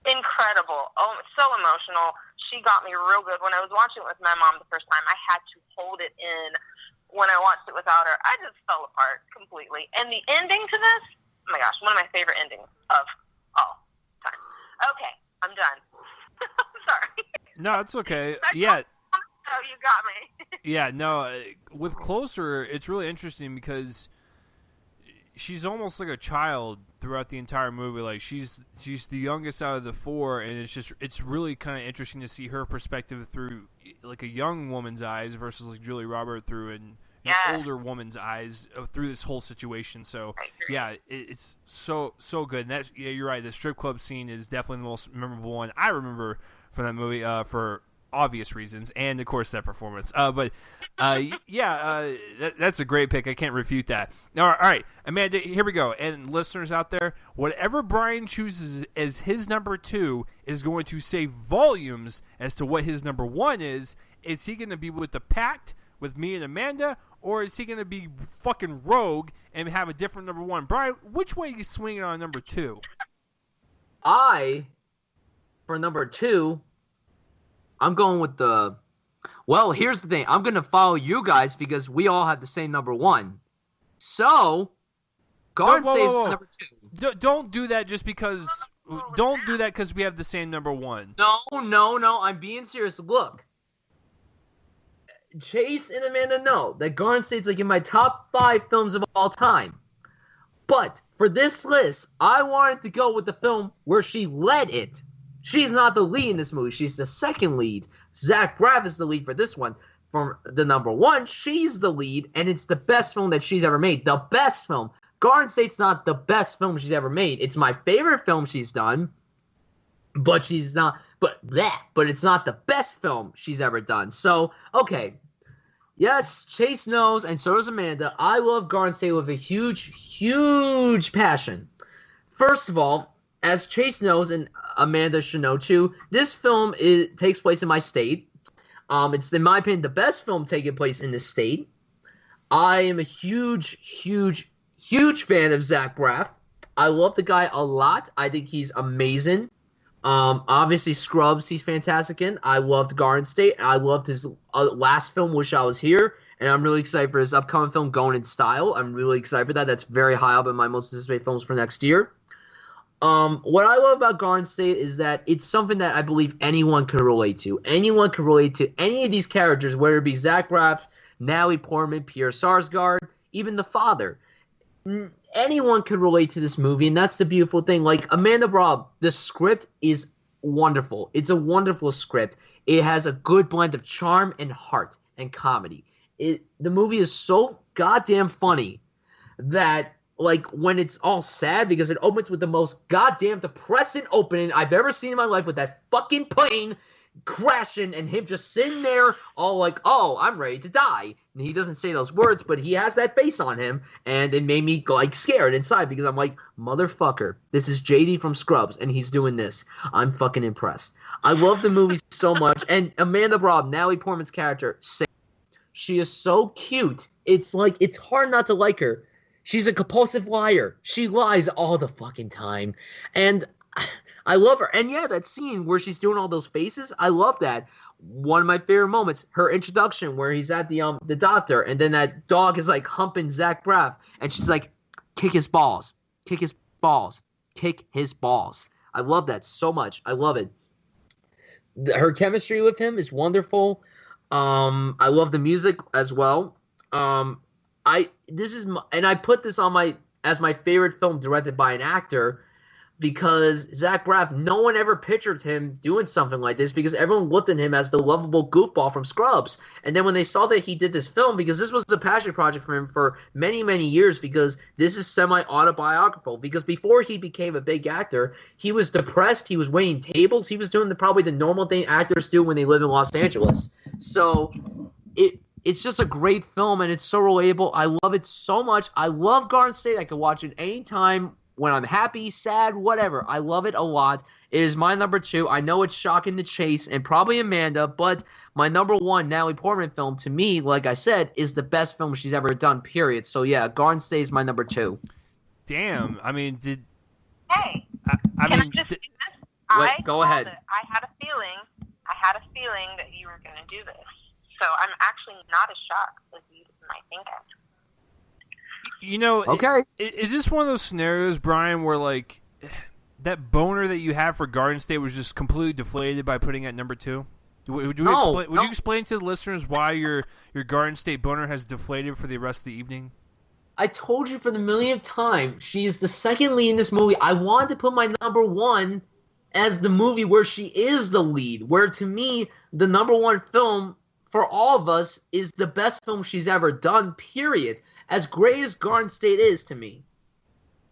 Incredible. Oh, it's so emotional. She got me real good. When I was watching it with my mom the first time, I had to hold it in. When I watched it without her, I just fell apart completely. And the ending to this, oh my gosh, one of my favorite endings of all time. Okay, I'm done. I'm sorry. No, it's okay. Yeah. Oh, you got me. Yeah, no, with Closer, it's really interesting because she's almost like a child throughout the entire movie. Like, she's the youngest out of the four, and it's really kind of interesting to see her perspective through, like, a young woman's eyes versus, like, Julie Roberts through an older woman's eyes through this whole situation. So, yeah, it's so good. And you're right, the strip club scene is definitely the most memorable one I remember from that movie for obvious reasons, and of course that performance. That's a great pick. I can't refute that. All right, Amanda, here we go. And listeners out there, whatever Brian chooses as his number 2 is going to say volumes as to what his number 1 is. Is he going to be with the Pact, with me and Amanda, or is he going to be fucking rogue and have a different number 1? Brian, which way are you swinging on number 2? For number 2, I'm going with well, here's the thing. I'm going to follow you guys because we all have the same number 1. So, Garden State's number 2. Don't do that just because... Don't do that because we have the same number 1. No. I'm being serious. Look. Chase and Amanda know that Garden State's like in my top 5 films of all time. But for this list, I wanted to go with the film where she led it. She's not the lead in this movie. She's the second lead. Zach Braff is the lead for this one. For the number 1, she's the lead, and it's the best film that she's ever made. The best film. Garden State's not the best film she's ever made. It's my favorite film she's done, but she's not. But it's not the best film she's ever done. So, okay. Yes, Chase knows, and so does Amanda. I love Garden State with a huge, huge passion. First of all, as Chase knows, and Amanda should know too, this film takes place in my state. It's, in my opinion, the best film taking place in this state. I am a huge fan of Zach Braff. I love the guy a lot. I think he's amazing. Obviously Scrubs, he's fantastic in. I loved Garden State. I loved his last film, Wish I Was Here, and I'm really excited for his upcoming film, Going in Style. I'm really excited for that. That's very high up in my most anticipated films for next year. What I love about Garden State is that it's something that I believe anyone can relate to. Anyone can relate to any of these characters, whether it be Zach Braff, Natalie Portman, Pierre Sarsgaard, even the father. Anyone could relate to this movie, and that's the beautiful thing. Like, Amanda Robb, the script is wonderful. It's a wonderful script. It has a good blend of charm and heart and comedy. The movie is so goddamn funny that, like, when it's all sad, because it opens with the most goddamn depressing opening I've ever seen in my life, with that fucking plane crashing and him just sitting there all like, oh, I'm ready to die. And he doesn't say those words, but he has that face on him, and it made me like scared inside, because I'm like, motherfucker, this is JD from Scrubs and he's doing this. I'm fucking impressed. I love the movie so much. And Amanda Robb, Natalie Portman's character, she is so cute. It's like, it's hard not to like her. She's a compulsive liar. She lies all the fucking time. And I love her. And yeah, that scene where she's doing all those faces, I love that. One of my favorite moments, her introduction where he's at the doctor, and then that dog is like humping Zach Braff, and she's like, kick his balls, kick his balls, kick his balls. I love that so much. I love it. Her chemistry with him is wonderful. I love the music as well. And I put this on as my favorite film directed by an actor, because Zach Braff, no one ever pictured him doing something like this, because everyone looked at him as the lovable goofball from Scrubs. And then when they saw that he did this film, because this was a passion project for him for many, many years, because this is semi-autobiographical, because before he became a big actor, he was depressed, he was waiting tables, he was doing probably the normal thing actors do when they live in Los Angeles. So it's just a great film, and it's so relatable. I love it so much. I love Garden State. I can watch it anytime, when I'm happy, sad, whatever. I love it a lot. It is my number 2. I know it's shocking to Chase and probably Amanda, but my number 1 Natalie Portman film, to me, like I said, is the best film she's ever done, period. So yeah, Garden State is my number 2. Damn. I mean, Hey, Go ahead. I had a feeling that you were going to do this. So I'm actually not as shocked as you might think of. You know, okay. Is this one of those scenarios, Brian, where like that boner that you have for Garden State was just completely deflated by putting it at number 2? Would you explain to the listeners why your Garden State boner has deflated for the rest of the evening? I told you for the millionth time, she is the second lead in this movie. I wanted to put my number 1 as the movie where she is the lead, where to me, the number 1 film for all of us is the best film she's ever done, period. As great as Garden State is to me,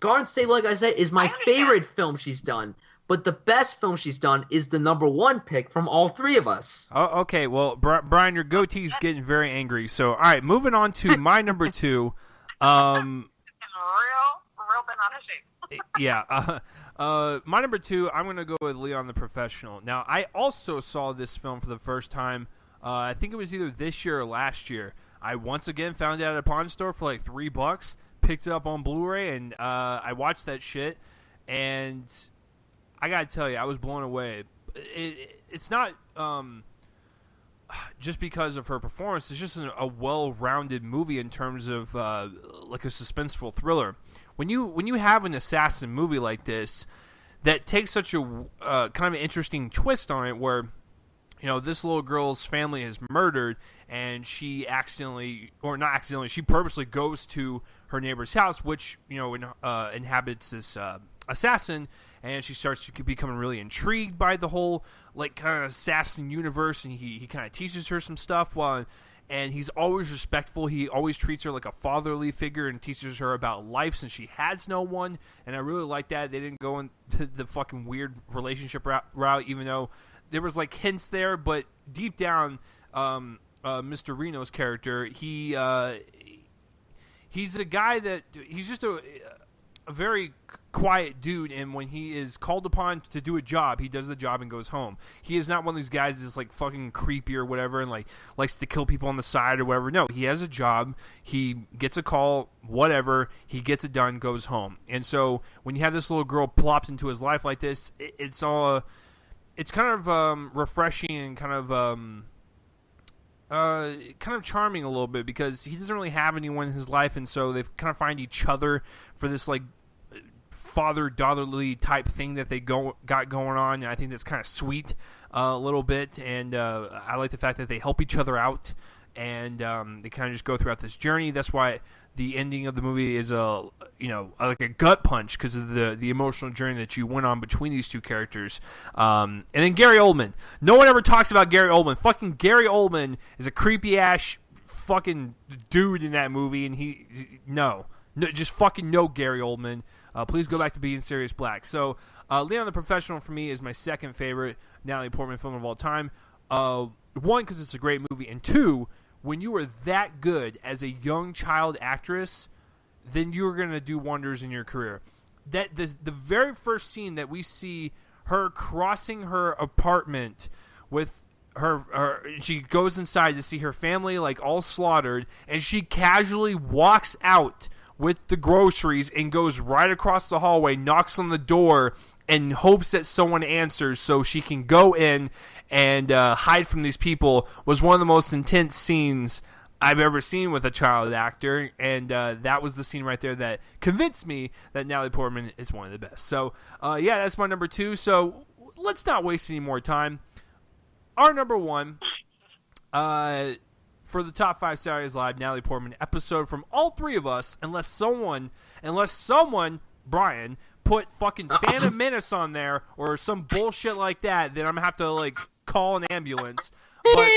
Garden State, like I said, is my favorite film she's done. But the best film she's done is the number 1 pick from all 3 of us. Oh, okay, well, Brian, your goatee's getting very angry. So, all right, moving on to my number 2. Real banana shape. Yeah. My number 2, I'm going to go with Leon the Professional. Now, I also saw this film for the first time. I think it was either this year or last year. I once again found it at a pawn store for like $3, picked it up on Blu-ray, and I watched that shit, and I gotta tell you, I was blown away. It's not just because of her performance. It's just a well-rounded movie in terms of like a suspenseful thriller. When you have an assassin movie like this that takes such a kind of an interesting twist on it, where this little girl's family is murdered, and she she purposely goes to her neighbor's house, which, inhabits this assassin, and she starts becoming really intrigued by the whole, like, kind of assassin universe, and he kind of teaches her some stuff, and he's always respectful. He always treats her like a fatherly figure and teaches her about life since she has no one, and I really like that. They didn't go into the fucking weird relationship route, even though there was like hints there, but deep down, Mr. Reno's character, he's a guy that he's just a very quiet dude, and when he is called upon to do a job, he does the job and goes home. He is not one of these guys that's like fucking creepy or whatever and like likes to kill people on the side or whatever. No, he has a job, he gets a call, whatever, he gets it done, goes home. And so when you have this little girl plopped into his life like this, it's kind of refreshing and kind of charming a little bit, because he doesn't really have anyone in his life, and so they kind of find each other for this like father-daughterly type thing that they got going on, and I think that's kind of sweet a little bit, and I like the fact that they help each other out, and they kind of just go throughout this journey. That's why the ending of the movie is like a gut punch, because of the emotional journey that you went on between these two characters. And then Gary Oldman. No one ever talks about Gary Oldman. Fucking Gary Oldman is a creepy ass fucking dude in that movie, and no, just fucking no Gary Oldman. Please go back to being Sirius Black. So, Leon the Professional for me is my second favorite Natalie Portman film of all time. One, because it's a great movie, and two, when you are that good as a young child actress, then you're going to do wonders in your career. That the very first scene that we see her crossing her apartment with her she goes inside to see her family like all slaughtered, and she casually walks out with the groceries and goes right across the hallway, knocks on the door, and hopes that someone answers so she can go in and hide from these people, was one of the most intense scenes I've ever seen with a child actor, and that was the scene right there that convinced me that Natalie Portman is one of the best. So, yeah, that's my number two. So, let's not waste any more time. Our number one, for the top 5 Saturdays Live Natalie Portman episode from all three of us, unless someone, Brian, put fucking Phantom Menace on there or some bullshit like that, then I'm gonna have to like call an ambulance. But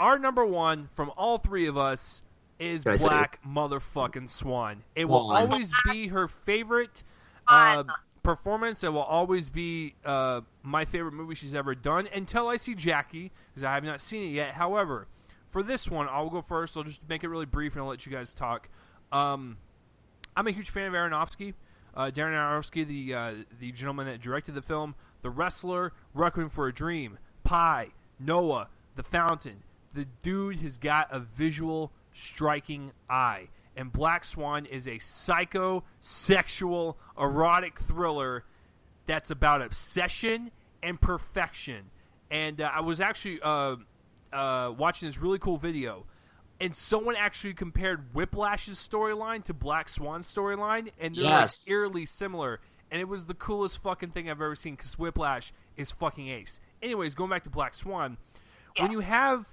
our number one from all three of us is Black Motherfucking Swan. It will always be her favorite performance. It will always be my favorite movie she's ever done until I see Jackie, because I have not seen it yet. However, for this one, I'll go first. I'll just make it really brief, and I'll let you guys talk. I'm a huge fan of Aronofsky. Darren Aronofsky, the gentleman that directed the film The Wrestler, Requiem for a Dream, Pi, Noah, The Fountain. The dude has got a visual, striking eye. And Black Swan is a psycho-sexual, erotic thriller that's about obsession and perfection. And I was actually watching this really cool video, and someone actually compared Whiplash's storyline to Black Swan's storyline, and they're like eerily similar. And it was the coolest fucking thing I've ever seen, because Whiplash is fucking ace. Anyways, going back to Black Swan, when you have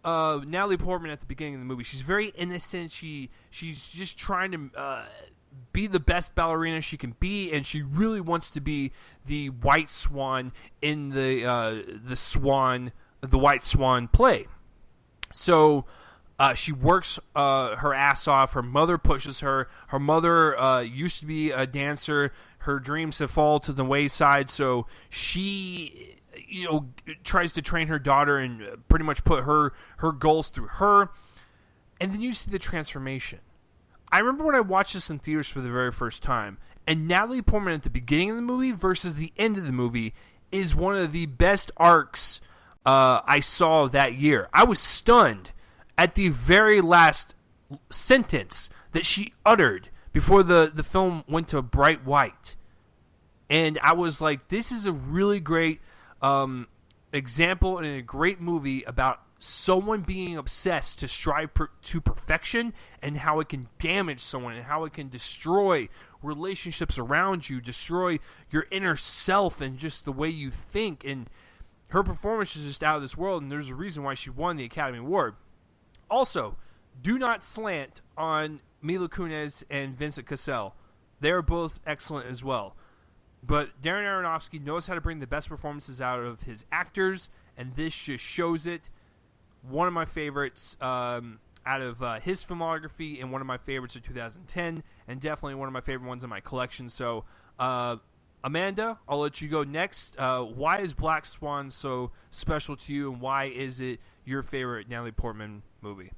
Natalie Portman at the beginning of the movie, she's very innocent. She's just trying to be the best ballerina she can be, and she really wants to be the White Swan in the White Swan play. So she works her ass off. Her mother pushes her. Her mother used to be a dancer. Her dreams have fallen to the wayside, so she tries to train her daughter and pretty much put her goals through her. And then you see the transformation. I remember when I watched this in theaters for the very first time, and Natalie Portman at the beginning of the movie versus the end of the movie is one of the best arcs I saw that year. I was stunned at the very last sentence that she uttered before the film went to bright white. And I was like, this is a really great example and a great movie about someone being obsessed to strive to perfection, and how it can damage someone, and how it can destroy relationships around you, destroy your inner self and just the way you think. And her performance is just out of this world, and there's a reason why she won the Academy Award. Also, do not slant on Mila Kunis and Vincent Cassel. They're both excellent as well. But Darren Aronofsky knows how to bring the best performances out of his actors, and this just shows it. One of my favorites out of his filmography, and one of my favorites of 2010, and definitely one of my favorite ones in my collection. So, Amanda, I'll let you go next. Why is Black Swan so special to you, and why is it your favorite Natalie Portman movie?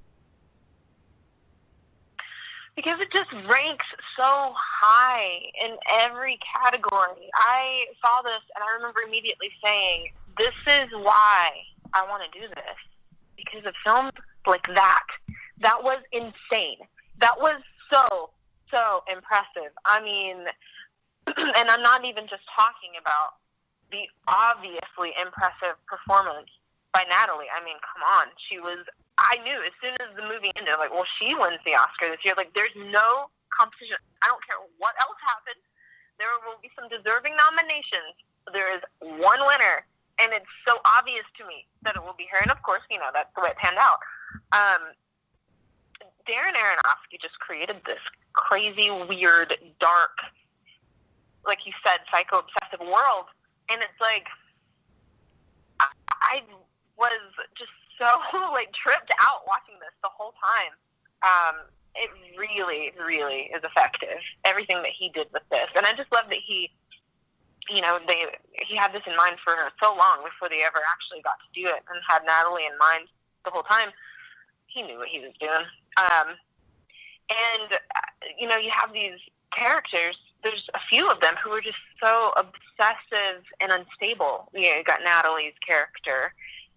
Because it just ranks so high in every category. I saw this and I remember immediately saying, this is why I want to do this. Because of films like that. That was insane. That was so impressive. I mean, and I'm not even just talking about the obviously impressive performance by Natalie. I mean, come on. I knew as soon as the movie ended, like, well, she wins the Oscar this year. Like, there's no competition. I don't care what else happens. There will be some deserving nominations. There is one winner, and it's so obvious to me that it will be her. And, of course, that's the way it panned out. Darren Aronofsky just created this crazy, weird, dark, like you said, psycho-obsessive world. And it's like, I was just so, tripped out watching this the whole time. It really, really is effective, everything that he did with this. And I just love that he had this in mind for so long before they ever actually got to do it, and had Natalie in mind the whole time. He knew what he was doing. You have these characters, there's a few of them who are just so obsessive and unstable. You got Natalie's character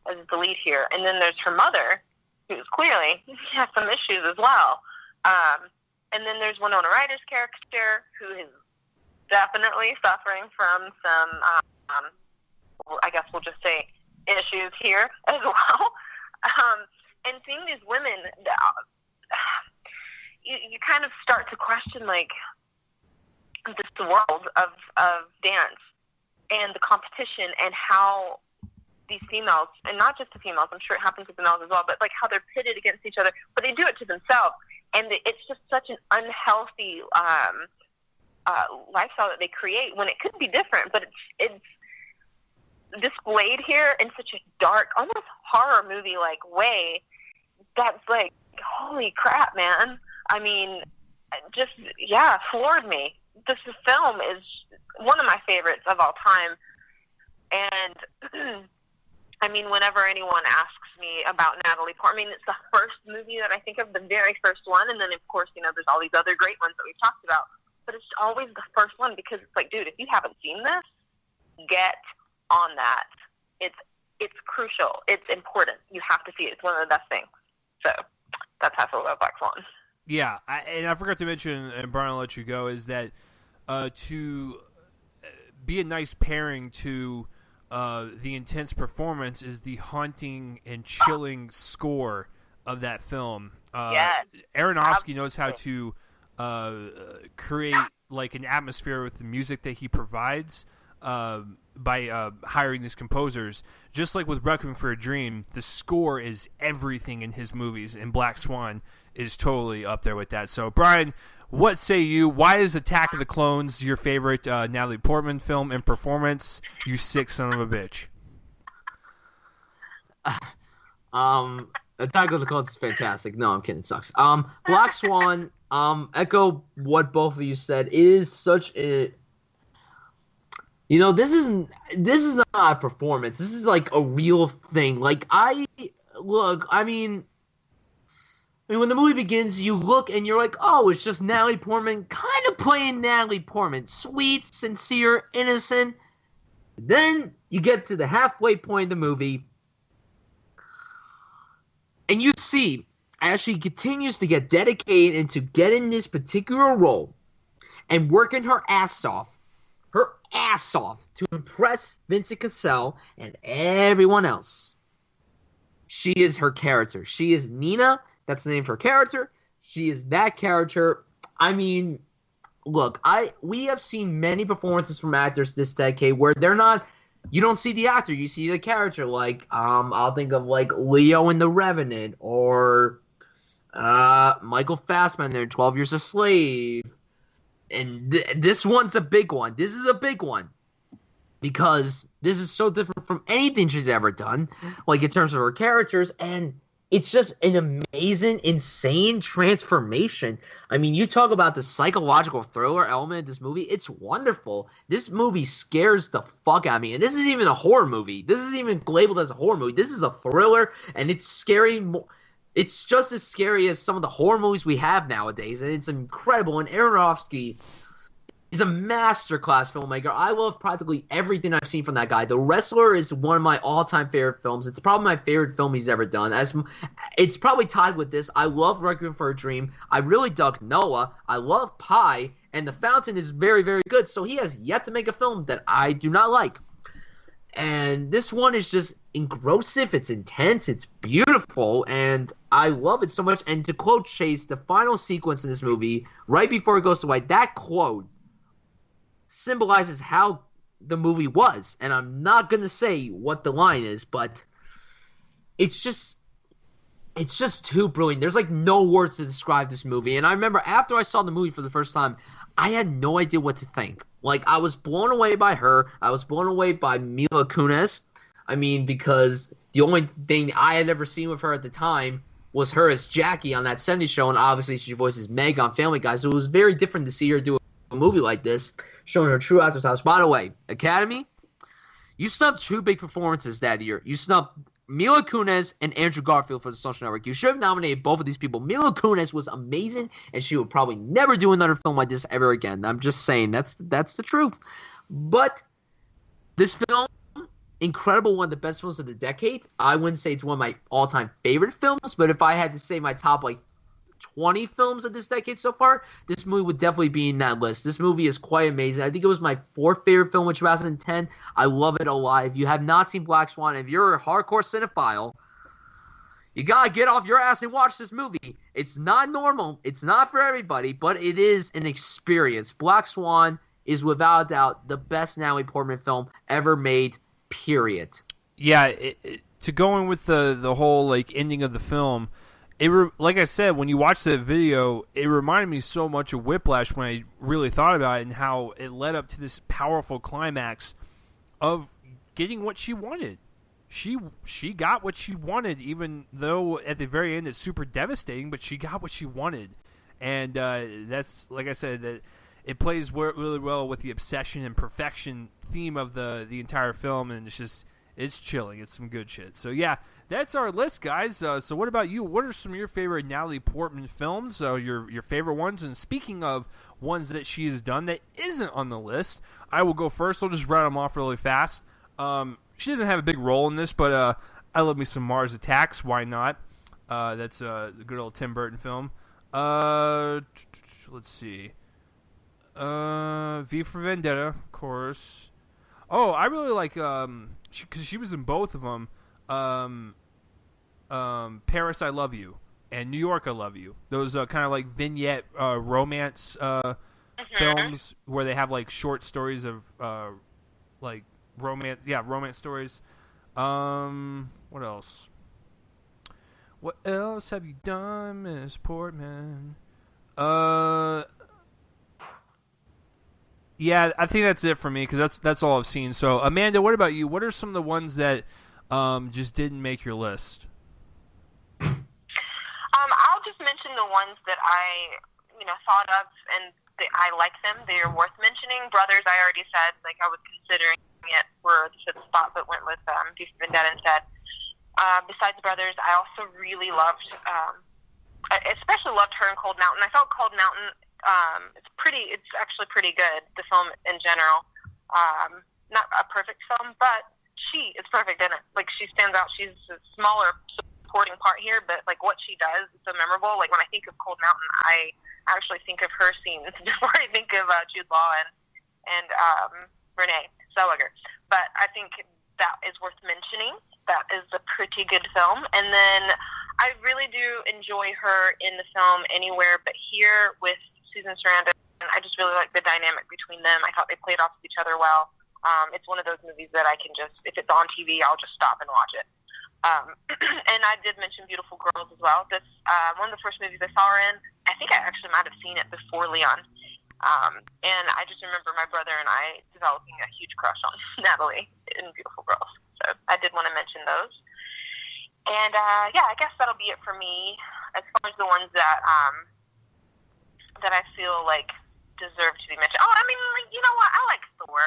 as the lead here, and then there's her mother, who's clearly has some issues as well. And then there's Winona Ryder's character, who is definitely suffering from some, I guess we'll just say, issues here as well. And seeing these women, you kind of start to question, this world of dance and the competition, and how these females, and not just the females, I'm sure it happens with the males as well, but how they're pitted against each other, but they do it to themselves. And it's just such an unhealthy lifestyle that they create, when it could be different, but it's displayed here in such a dark, almost horror movie-like way that's holy crap, man. I mean, just, floored me. This film is one of my favorites of all time. And, I mean, whenever anyone asks me about Natalie Portman, it's the first movie that I think of, the very first one. And then, of course, there's all these other great ones that we've talked about. But it's always the first one, because it's dude, if you haven't seen this, get on that. It's crucial. It's important. You have to see it. It's one of the best things. So that's how I feel about Black Swan. Yeah, and I forgot to mention, and Brian, I'll let you go, is that to be a nice pairing to the intense performance is the haunting and chilling score of that film. Yes. Aronofsky knows how to create an atmosphere with the music that he provides by hiring these composers. Just like with Requiem for a Dream, the score is everything in his movies, and Black Swan is totally up there with that. So, Brian, what say you? Why is Attack of the Clones your favorite Natalie Portman film and performance? You sick son of a bitch. Attack of the Clones is fantastic. No, I'm kidding. It sucks. Black Swan, echo what both of you said. It is such a... this is not a performance. This is a real thing. When the movie begins, you look and you're like, oh, it's just Natalie Portman kind of playing Natalie Portman. Sweet, sincere, innocent. Then you get to the halfway point of the movie, and you see as she continues to get dedicated into getting this particular role and working her ass off to impress Vincent Cassel and everyone else. She is her character. She is Nina. That's the name of her character. She is that character. I mean, look, we have seen many performances from actors this decade where they're not, you don't see the actor, you see the character. I'll think of Leo in The Revenant, or Michael Fassbender in 12 Years a Slave. And this one's a big one. This is a big one. Because this is so different from anything she's ever done, in terms of her characters, and it's just an amazing, insane transformation. I mean, you talk about the psychological thriller element of this movie. It's wonderful. This movie scares the fuck out of me. And this isn't even a horror movie. This isn't even labeled as a horror movie. This is a thriller, and it's scary. it's just as scary as some of the horror movies we have nowadays, and it's incredible. And Aronofsky is a masterclass filmmaker. I love practically everything I've seen from that guy. The Wrestler is one of my all-time favorite films. It's probably my favorite film he's ever done. It's probably tied with this. I love Requiem for a Dream. I really dug Noah. I love Pi, and The Fountain is very, very good. So he has yet to make a film that I do not like. And this one is just engrossive, it's intense, it's beautiful, and I love it so much. And to quote Chase, the final sequence in this movie, right before it goes to white, that quote symbolizes how the movie was. And I'm not going to say what the line is, but it's just too brilliant. There's like no words to describe this movie. And I remember after I saw the movie for the first time, I had no idea what to think. Like, I was blown away by her. I was blown away by Mila Kunis. I mean, because the only thing I had ever seen with her at the time was her as Jackie on that 70s show, and obviously she voices Meg on Family Guy, so it was very different to see her do a movie like this, showing her true actress house. By the way, Academy, you snubbed two big performances that year. You snubbed Mila Kunis and Andrew Garfield for The Social Network. You should have nominated both of these people. Mila Kunis was amazing, and she would probably never do another film like this ever again. I'm just saying, that's the truth. But this film, incredible, one of the best films of the decade. I wouldn't say it's one of my all-time favorite films, but if I had to say my top, 20 films of this decade so far, this movie would definitely be in that list. This movie is quite amazing. I think it was my fourth favorite film in 2010. I love it a lot. If you have not seen Black Swan, if you're a hardcore cinephile, you gotta get off your ass and watch this movie. It's not normal. It's not for everybody, but it is an experience. Black Swan is without a doubt the best Natalie Portman film ever made, period. Yeah, to go in with the whole ending of the film, like I said, when you watch that video, it reminded me so much of Whiplash when I really thought about it, and how it led up to this powerful climax of getting what she wanted. She got what she wanted, even though at the very end it's super devastating, but she got what she wanted. And that's, like I said, that it plays really well with the obsession and perfection theme of the entire film, and it's chilling. It's some good shit. So yeah, that's our list, guys. So what about you? What are some of your favorite Natalie Portman films? Your favorite ones. And speaking of ones that she has done that isn't on the list, I will go first. I'll just rattle them off really fast. She doesn't have a big role in this, but I love me some Mars Attacks. Why not? That's a good old Tim Burton film. Let's see. V for Vendetta, of course. Oh, I really like because she was in both of them. Paris, I Love You, and New York, I Love You. Those kind of vignette romance films where they have short stories of romance stories. What else? What else have you done, Miss Portman? Yeah, I think that's it for me, because that's all I've seen. So, Amanda, what about you? What are some of the ones that just didn't make your list? I'll just mention the ones that I, thought of, and I like them. They are worth mentioning. Brothers, I already said, I was considering it for the fifth spot, but went with V for Vendetta instead. Besides Brothers, I also really loved, especially loved her in Cold Mountain. I felt Cold Mountain, it's actually pretty good, the film in general. Not a perfect film, but she is perfect in it. She stands out. She's a smaller supporting part here, but what she does is so memorable. When I think of Cold Mountain, I actually think of her scenes before I think of Jude Law and Renee Zellweger. But I think that is worth mentioning. That is a pretty good film. And then I really do enjoy her in the film Anywhere But Here with Susan Sarandon. I just really like the dynamic between them. I thought they played off of each other well. It's one of those movies that I can just, if it's on TV, I'll just stop and watch it. And I did mention Beautiful Girls as well. That's one of the first movies I saw her in. I think I actually might have seen it before Leon. And I just remember my brother and I developing a huge crush on Natalie in Beautiful Girls. So I did want to mention those. And yeah, I guess that'll be it for me as far as the ones that that I feel deserve to be mentioned. Oh, I mean, you know what? I like Thor.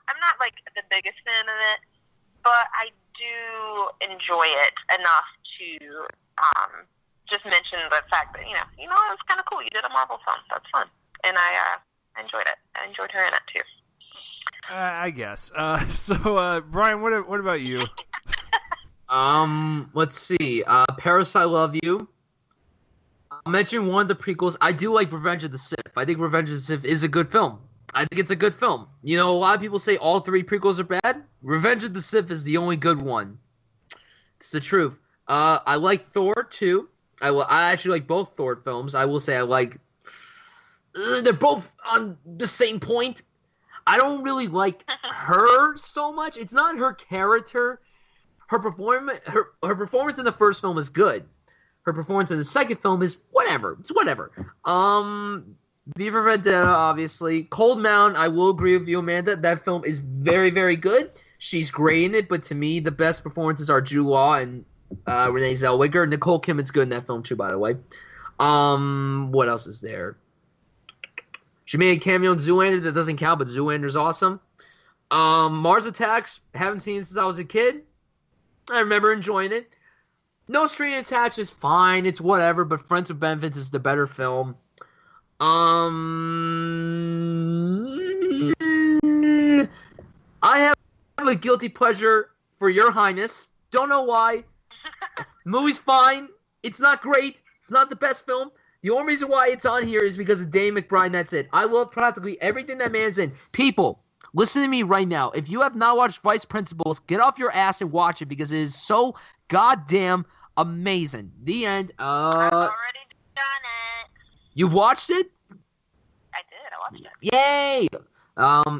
I'm not the biggest fan of it, but I do enjoy it enough to just mentioned the fact that, it was kind of cool. You did a Marvel film. That's fun. And I enjoyed it. I enjoyed her in it, too. I guess. So, Brian, what about you? Let's see. Paris, I Love You. I'll mention one of the prequels. I do like Revenge of the Sith. I think Revenge of the Sith is a good film. I think it's a good film. A lot of people say all 3 prequels are bad. Revenge of the Sith is the only good one. It's the truth. I like Thor, too. I actually like both Thor films. I will say I like... they're both on the same point. I don't really like her so much. It's not her character. Her performance in the first film is good. Her performance in the second film is whatever. It's whatever. V for Vendetta, obviously. Cold Mountain, I will agree with you, Amanda. That film is very, very good. She's great in it, but to me, the best performances are Jude Law and Renee Zellweger. Nicole Kidman's good in that film, too, by the way. What else is there? She made a cameo in Zoolander. That doesn't count, but Zoolander's awesome. Mars Attacks, haven't seen it since I was a kid. I remember enjoying it. No String Attached is fine. It's whatever, but Friends with Benefits is the better film. I have a guilty pleasure for Your Highness. Don't know why. Movie's fine. It's not great. It's not the best film. The only reason why it's on here is because of Danny McBride, and that's it. I love practically everything that man's in. People, listen to me right now. If you have not watched Vice Principals, get off your ass and watch it because it is so goddamn amazing. The end. I've already done it. You've watched it? I did. I watched it. Yay!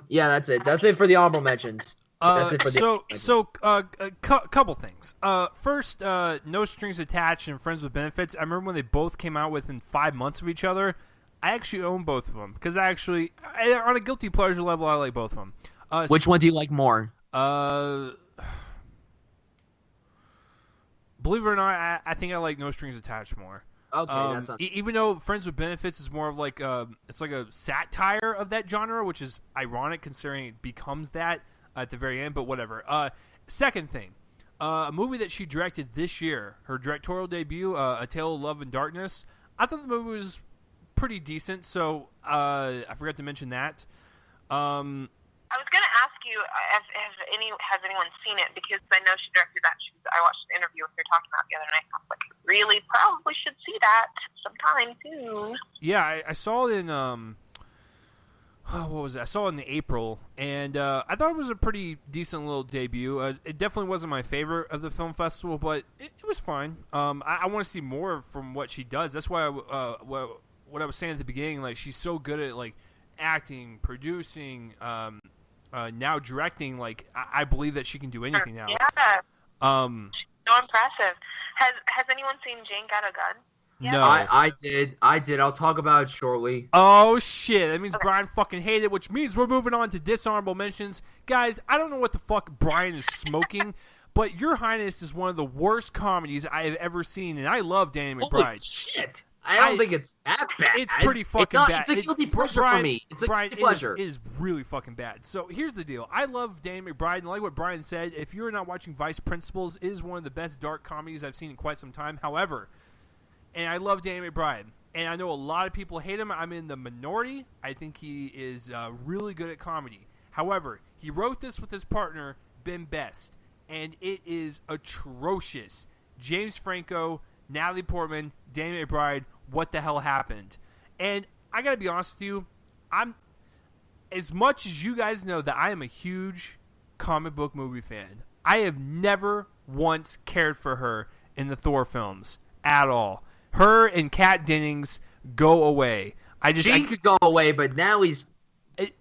Yeah, that's it. That's it for the honorable mentions. That's it for the couple things. First, No Strings Attached and Friends with Benefits. I remember when they both came out within 5 months of each other. I actually own both of them because on a guilty pleasure level, I like both of them. Which one do you like more? Believe it or not, I think I like No Strings Attached more. Okay, that's not... even though Friends with Benefits is more of like it's like a satire of that genre, which is ironic considering it becomes that at the very end, but whatever. Second thing, a movie that she directed this year, her directorial debut, A Tale of Love and Darkness. I thought the movie was pretty decent, so I forgot to mention that. I was going to ask you has anyone seen it, because I know she directed that. I watched an interview with her talking about it the other night. I was like, really, probably should see that sometime soon. Yeah, I saw it in what was it? I saw it in April, and I thought it was a pretty decent little debut. It definitely wasn't my favorite of the film festival, but it was fine. I want to see more from what she does. That's why what I was saying at the beginning, like, she's so good at like acting, producing, now directing. Like, I believe that she can do anything now. Yeah. So impressive. Has anyone seen Jane Got a Gun? Yeah. No. I did. I'll talk about it shortly. Oh, shit. That means Brian fucking hated it, which means we're moving on to dishonorable mentions. Guys, I don't know what the fuck Brian is smoking, but Your Highness is one of the worst comedies I have ever seen, and I love Danny McBride. Holy shit. I don't think it's that bad. It's pretty fucking bad. It's a guilty pleasure for me. It's a guilty pleasure. It is really fucking bad. So here's the deal. I love Danny McBride, and like what Brian said, if you're not watching Vice Principals, it is one of the best dark comedies I've seen in quite some time. However, and I love Danny McBride, and I know a lot of people hate him. I'm in the minority. I think he is really good at comedy. However, he wrote this with his partner, Ben Best, and it is atrocious. James Franco, Natalie Portman, Danny McBride, what the hell happened? And I gotta be honest with you, I'm as much as you guys know that I am a huge comic book movie fan. I have never once cared for her in the Thor films at all. Her and Kat Dennings, go away. She could go away, but now he's...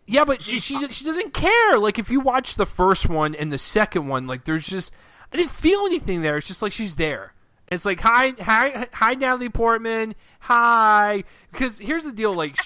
Yeah, but she doesn't care. Like, if you watch the first one and the second one, like, there's just... I didn't feel anything there. It's just like she's there. It's like, hi, Natalie Portman, hi. Because here's the deal, like,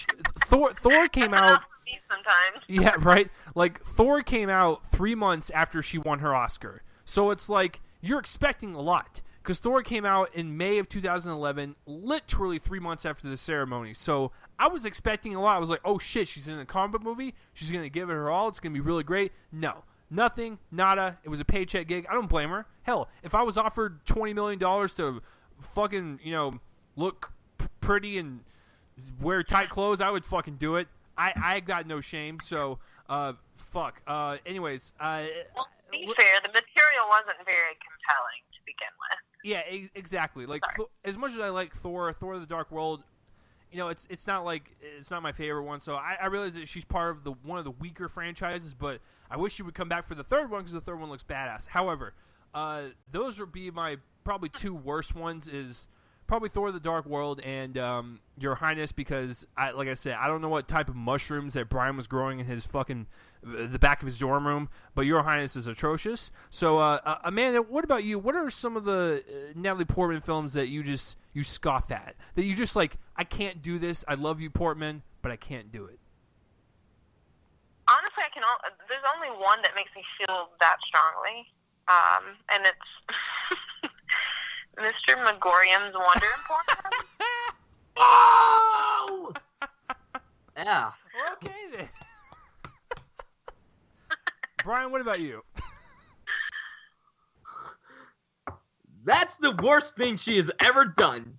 Thor came out... Sometimes. Yeah, right? Like, Thor came out 3 months after she won her Oscar. So it's like, you're expecting a lot. Because Thor came out in May of 2011, literally 3 months after the ceremony. So I was expecting a lot. I was like, oh shit, she's in a comic book movie. She's going to give it her all. It's going to be really great. No. Nothing. Nada. It was a paycheck gig. I don't blame her. Hell, if I was offered $20 million to fucking, look pretty and wear tight clothes, I would fucking do it. I got no shame. So, fuck. Anyways, to be fair, the material wasn't very compelling to begin with. Yeah, exactly. Like as much as I like Thor the Dark World, it's not my favorite one. So I realize that she's part of one of the weaker franchises, but I wish she would come back for the third one because the third one looks badass. However, those would be my probably two worst ones. Is probably Thor the Dark World and Your Highness, because like I said, I don't know what type of mushrooms that Brian was growing in his fucking the back of his dorm room, but Your Highness is atrocious. So Amanda, what about you? What are some of the Natalie Portman films that you scoff at, that you just like, I can't do this, I love you, Portman, but I can't do it? Honestly, there's only one that makes me feel that strongly, and it's Mr. Megorium's Wonder Portman. Oh! Yeah. Okay then. Brian, what about you? That's the worst thing she has ever done.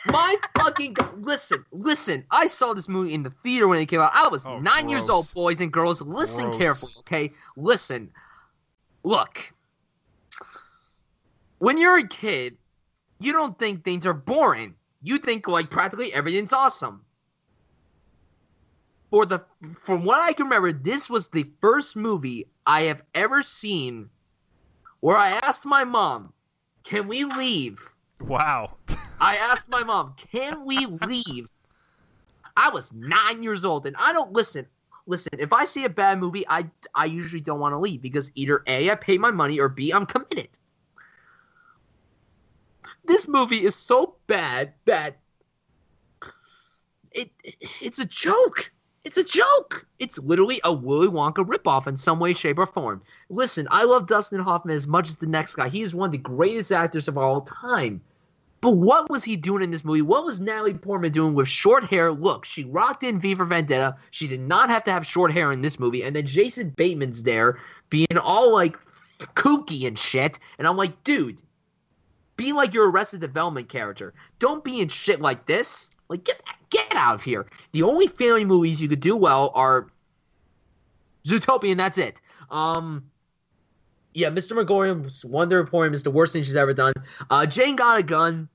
My fucking listen. I saw this movie in the theater when it came out. I was 9 years old, boys and girls. Listen carefully, okay? Listen. Look. When you're a kid, you don't think things are boring. You think like practically everything's awesome. From what I can remember, this was the first movie I have ever seen where I asked my mom, "Can we leave?" Wow. I asked my mom, "Can we leave?" I was 9 years old, and I don't listen. If I see a bad movie, I usually don't want to leave because either A, I pay my money, or B, I'm committed. This movie is so bad that it's a joke. It's a joke. It's literally a Willy Wonka ripoff in some way, shape, or form. Listen, I love Dustin Hoffman as much as the next guy. He is one of the greatest actors of all time. But what was he doing in this movie? What was Natalie Portman doing with short hair? Look, she rocked in V for Vendetta. She did not have to have short hair in this movie. And then Jason Bateman's there being all like kooky and shit. And I'm like, dude, be like your Arrested Development character. Don't be in shit like this. Like, get out of here. The only family movies you could do well are Zootopia, and that's it. Yeah, Mr. Megorium's Wonder Portman is the worst thing she's ever done. Jane Got a Gun.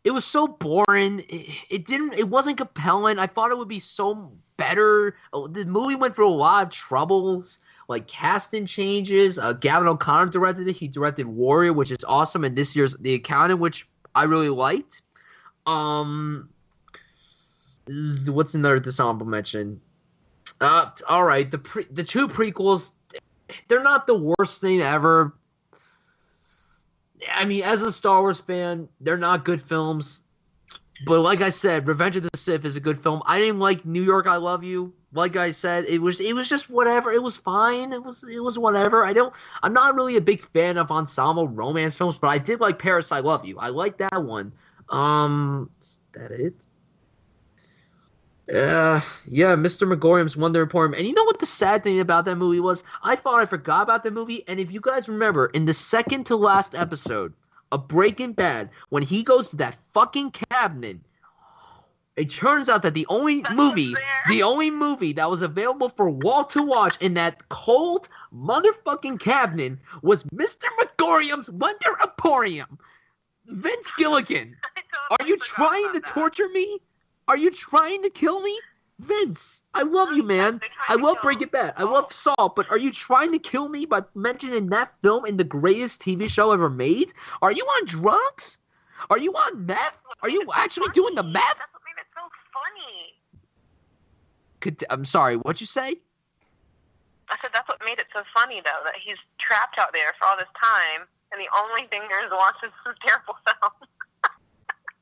It was so boring. It wasn't compelling. I thought it would be so better. The movie went through a lot of troubles, like casting changes. Gavin O'Connor directed it. He directed Warrior, which is awesome, and this year's The Accountant, which I really liked. What's another dishonorable mention? All right, the two prequels, they're not the worst thing ever. I mean, as a Star Wars fan, they're not good films. But like I said, Revenge of the Sith is a good film. I didn't like New York, I Love You. Like I said, it was just whatever. It was fine. It was whatever. I'm not really a big fan of ensemble romance films, but I did like Paris, I Love You. I like that one. Is that it? Yeah, Mr. Megorium's Wonder Portman. And you know what the sad thing about that movie was? I thought I forgot about the movie, and if you guys remember, in the second to last episode of Breaking Bad, when he goes to that fucking cabinet, it turns out that the only movie that was available for Walt to watch in that cold motherfucking cabinet was Mr. Megorium's Wonder Emporium. Vince Gilligan, are you trying to torture me? Are you trying to kill me? Vince, I love you, man. I love Breaking Bad. I love Saul, but are you trying to kill me by mentioning that film in the greatest TV show ever made? Are you on drugs? Are you on meth? Are you actually doing the meth? That's what made it so funny. I'm sorry, what'd you say? I said that's what made it so funny, though, that he's trapped out there for all this time, and the only thing there is to watch is this terrible film.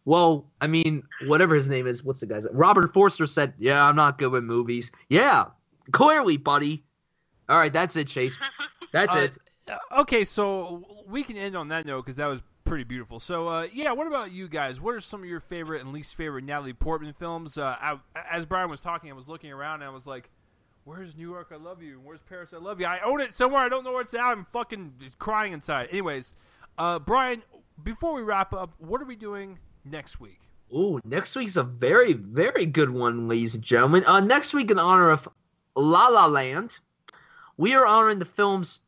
Well, I mean, whatever his name is, what's the guy's name? Robert Forster said, "Yeah, I'm not good with movies." Yeah, clearly, buddy. All right, that's it, Chase. That's it. Okay, so we can end on that note because that was pretty beautiful. So, yeah, what about you guys? What are some of your favorite and least favorite Natalie Portman films? As Brian was talking, I was looking around and I was like, where's New York, I Love You? Where's Paris, I Love You? I own it somewhere. I don't know where it's at. I'm fucking crying inside. Anyways, Brian, before we wrap up, what are we doing next week? Ooh, next week's a very, very good one, ladies and gentlemen. Next week, in honor of La La Land, we are honoring the film's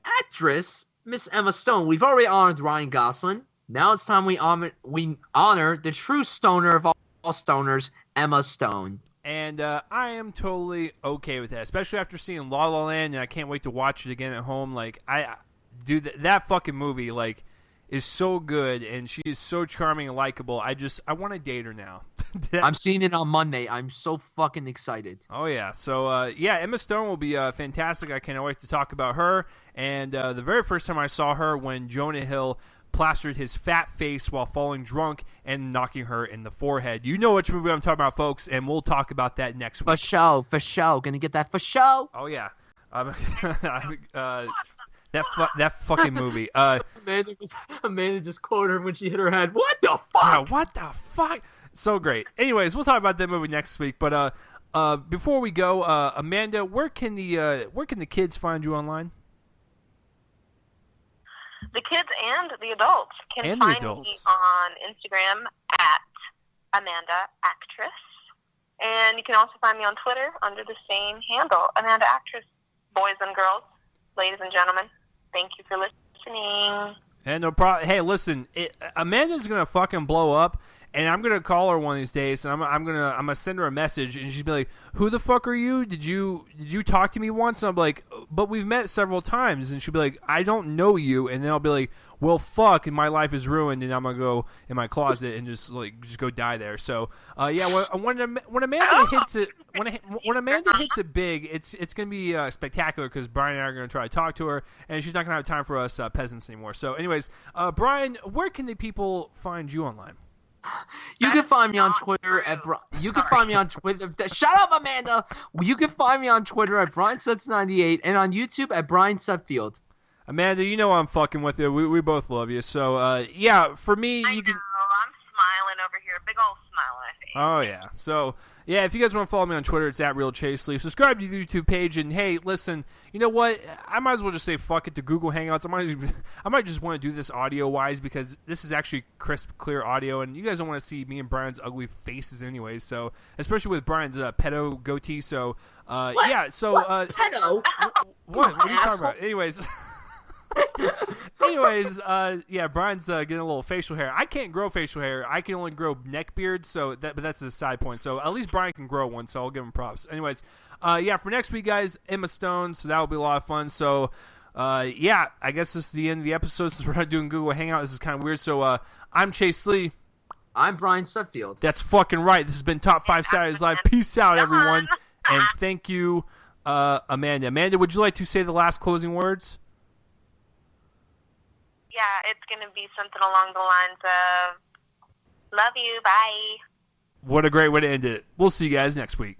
actress, Miss Emma Stone. We've already honored Ryan Gosling. Now it's time we honor the true stoner of all stoners, Emma Stone. And I am totally okay with that, especially after seeing La La Land, and I can't wait to watch it again at home. Like, that fucking movie, like, is so good, and she is so charming and likable. I want to date her now. I'm seeing it on Monday. I'm so fucking excited. Oh, yeah. So, Emma Stone will be fantastic. I can't wait to talk about her. And the very first time I saw her, when Jonah Hill plastered his fat face while falling drunk and knocking her in the forehead. You know which movie I'm talking about, folks, and we'll talk about that next week. For show. Gonna get that for show. Oh, yeah. That fucking movie. Amanda just quoted her when she hit her head. What the fuck? Yeah, what the fuck? So great. Anyways, we'll talk about that movie next week. But before we go, Amanda, where can the kids find you online? The kids and the adults can find me on Instagram at Amanda Actress, and you can also find me on Twitter under the same handle, Amanda Actress. Boys and girls, ladies and gentlemen, thank you for listening. And no problem. Hey, listen, Amanda's gonna fucking blow up, and I'm gonna call her one of these days, and I'm gonna send her a message, and she'll be like, "Who the fuck are you? Did you talk to me once?" And I'm like, "But we've met several times," and she'll be like, "I don't know you," and then I'll be like, "Well, fuck," and my life is ruined, and I'm gonna go in my closet and just go die there. So, when Amanda hits it, when Amanda hits it big, it's gonna be spectacular, because Brian and I are gonna try to talk to her, and she's not gonna have time for us peasants anymore. So, anyways, Brian, where can the people find you online? You can find me on Twitter at Shut up, Amanda. You can find me on Twitter at BrianSuts98 and on YouTube at Brian Sutfield. Amanda, you know I'm fucking with you. We both love you. So for me, you can. I'm smiling over here, big old smile on my face. Oh yeah. So yeah, if you guys want to follow me on Twitter, it's at RealChaseLeaf. Subscribe to the YouTube page, and hey, listen, you know what? I might as well just say fuck it to Google Hangouts. I might just want to do this audio wise, because this is actually crisp, clear audio, and you guys don't want to see me and Brian's ugly faces anyways. So especially with Brian's pedo goatee. So yeah. So what pedo? What are you talking about? Anyways. Brian's getting a little facial hair. I can't grow facial hair. I can only grow neck beards, but that's a side point. So at least Brian can grow one, so I'll give him props. Anyways, for next week, guys, Emma Stone, so that will be a lot of fun. So, I guess this is the end of the episode, since we're not doing Google Hangout. This is kind of weird. So, I'm Chase Lee. I'm Brian Sutfield. That's fucking right. This has been Top 5 Saturdays Live. Peace out, everyone. And thank you, Amanda. Amanda, would you like to say the last closing words? Yeah, it's going to be something along the lines of, love you, bye. What a great way to end it. We'll see you guys next week.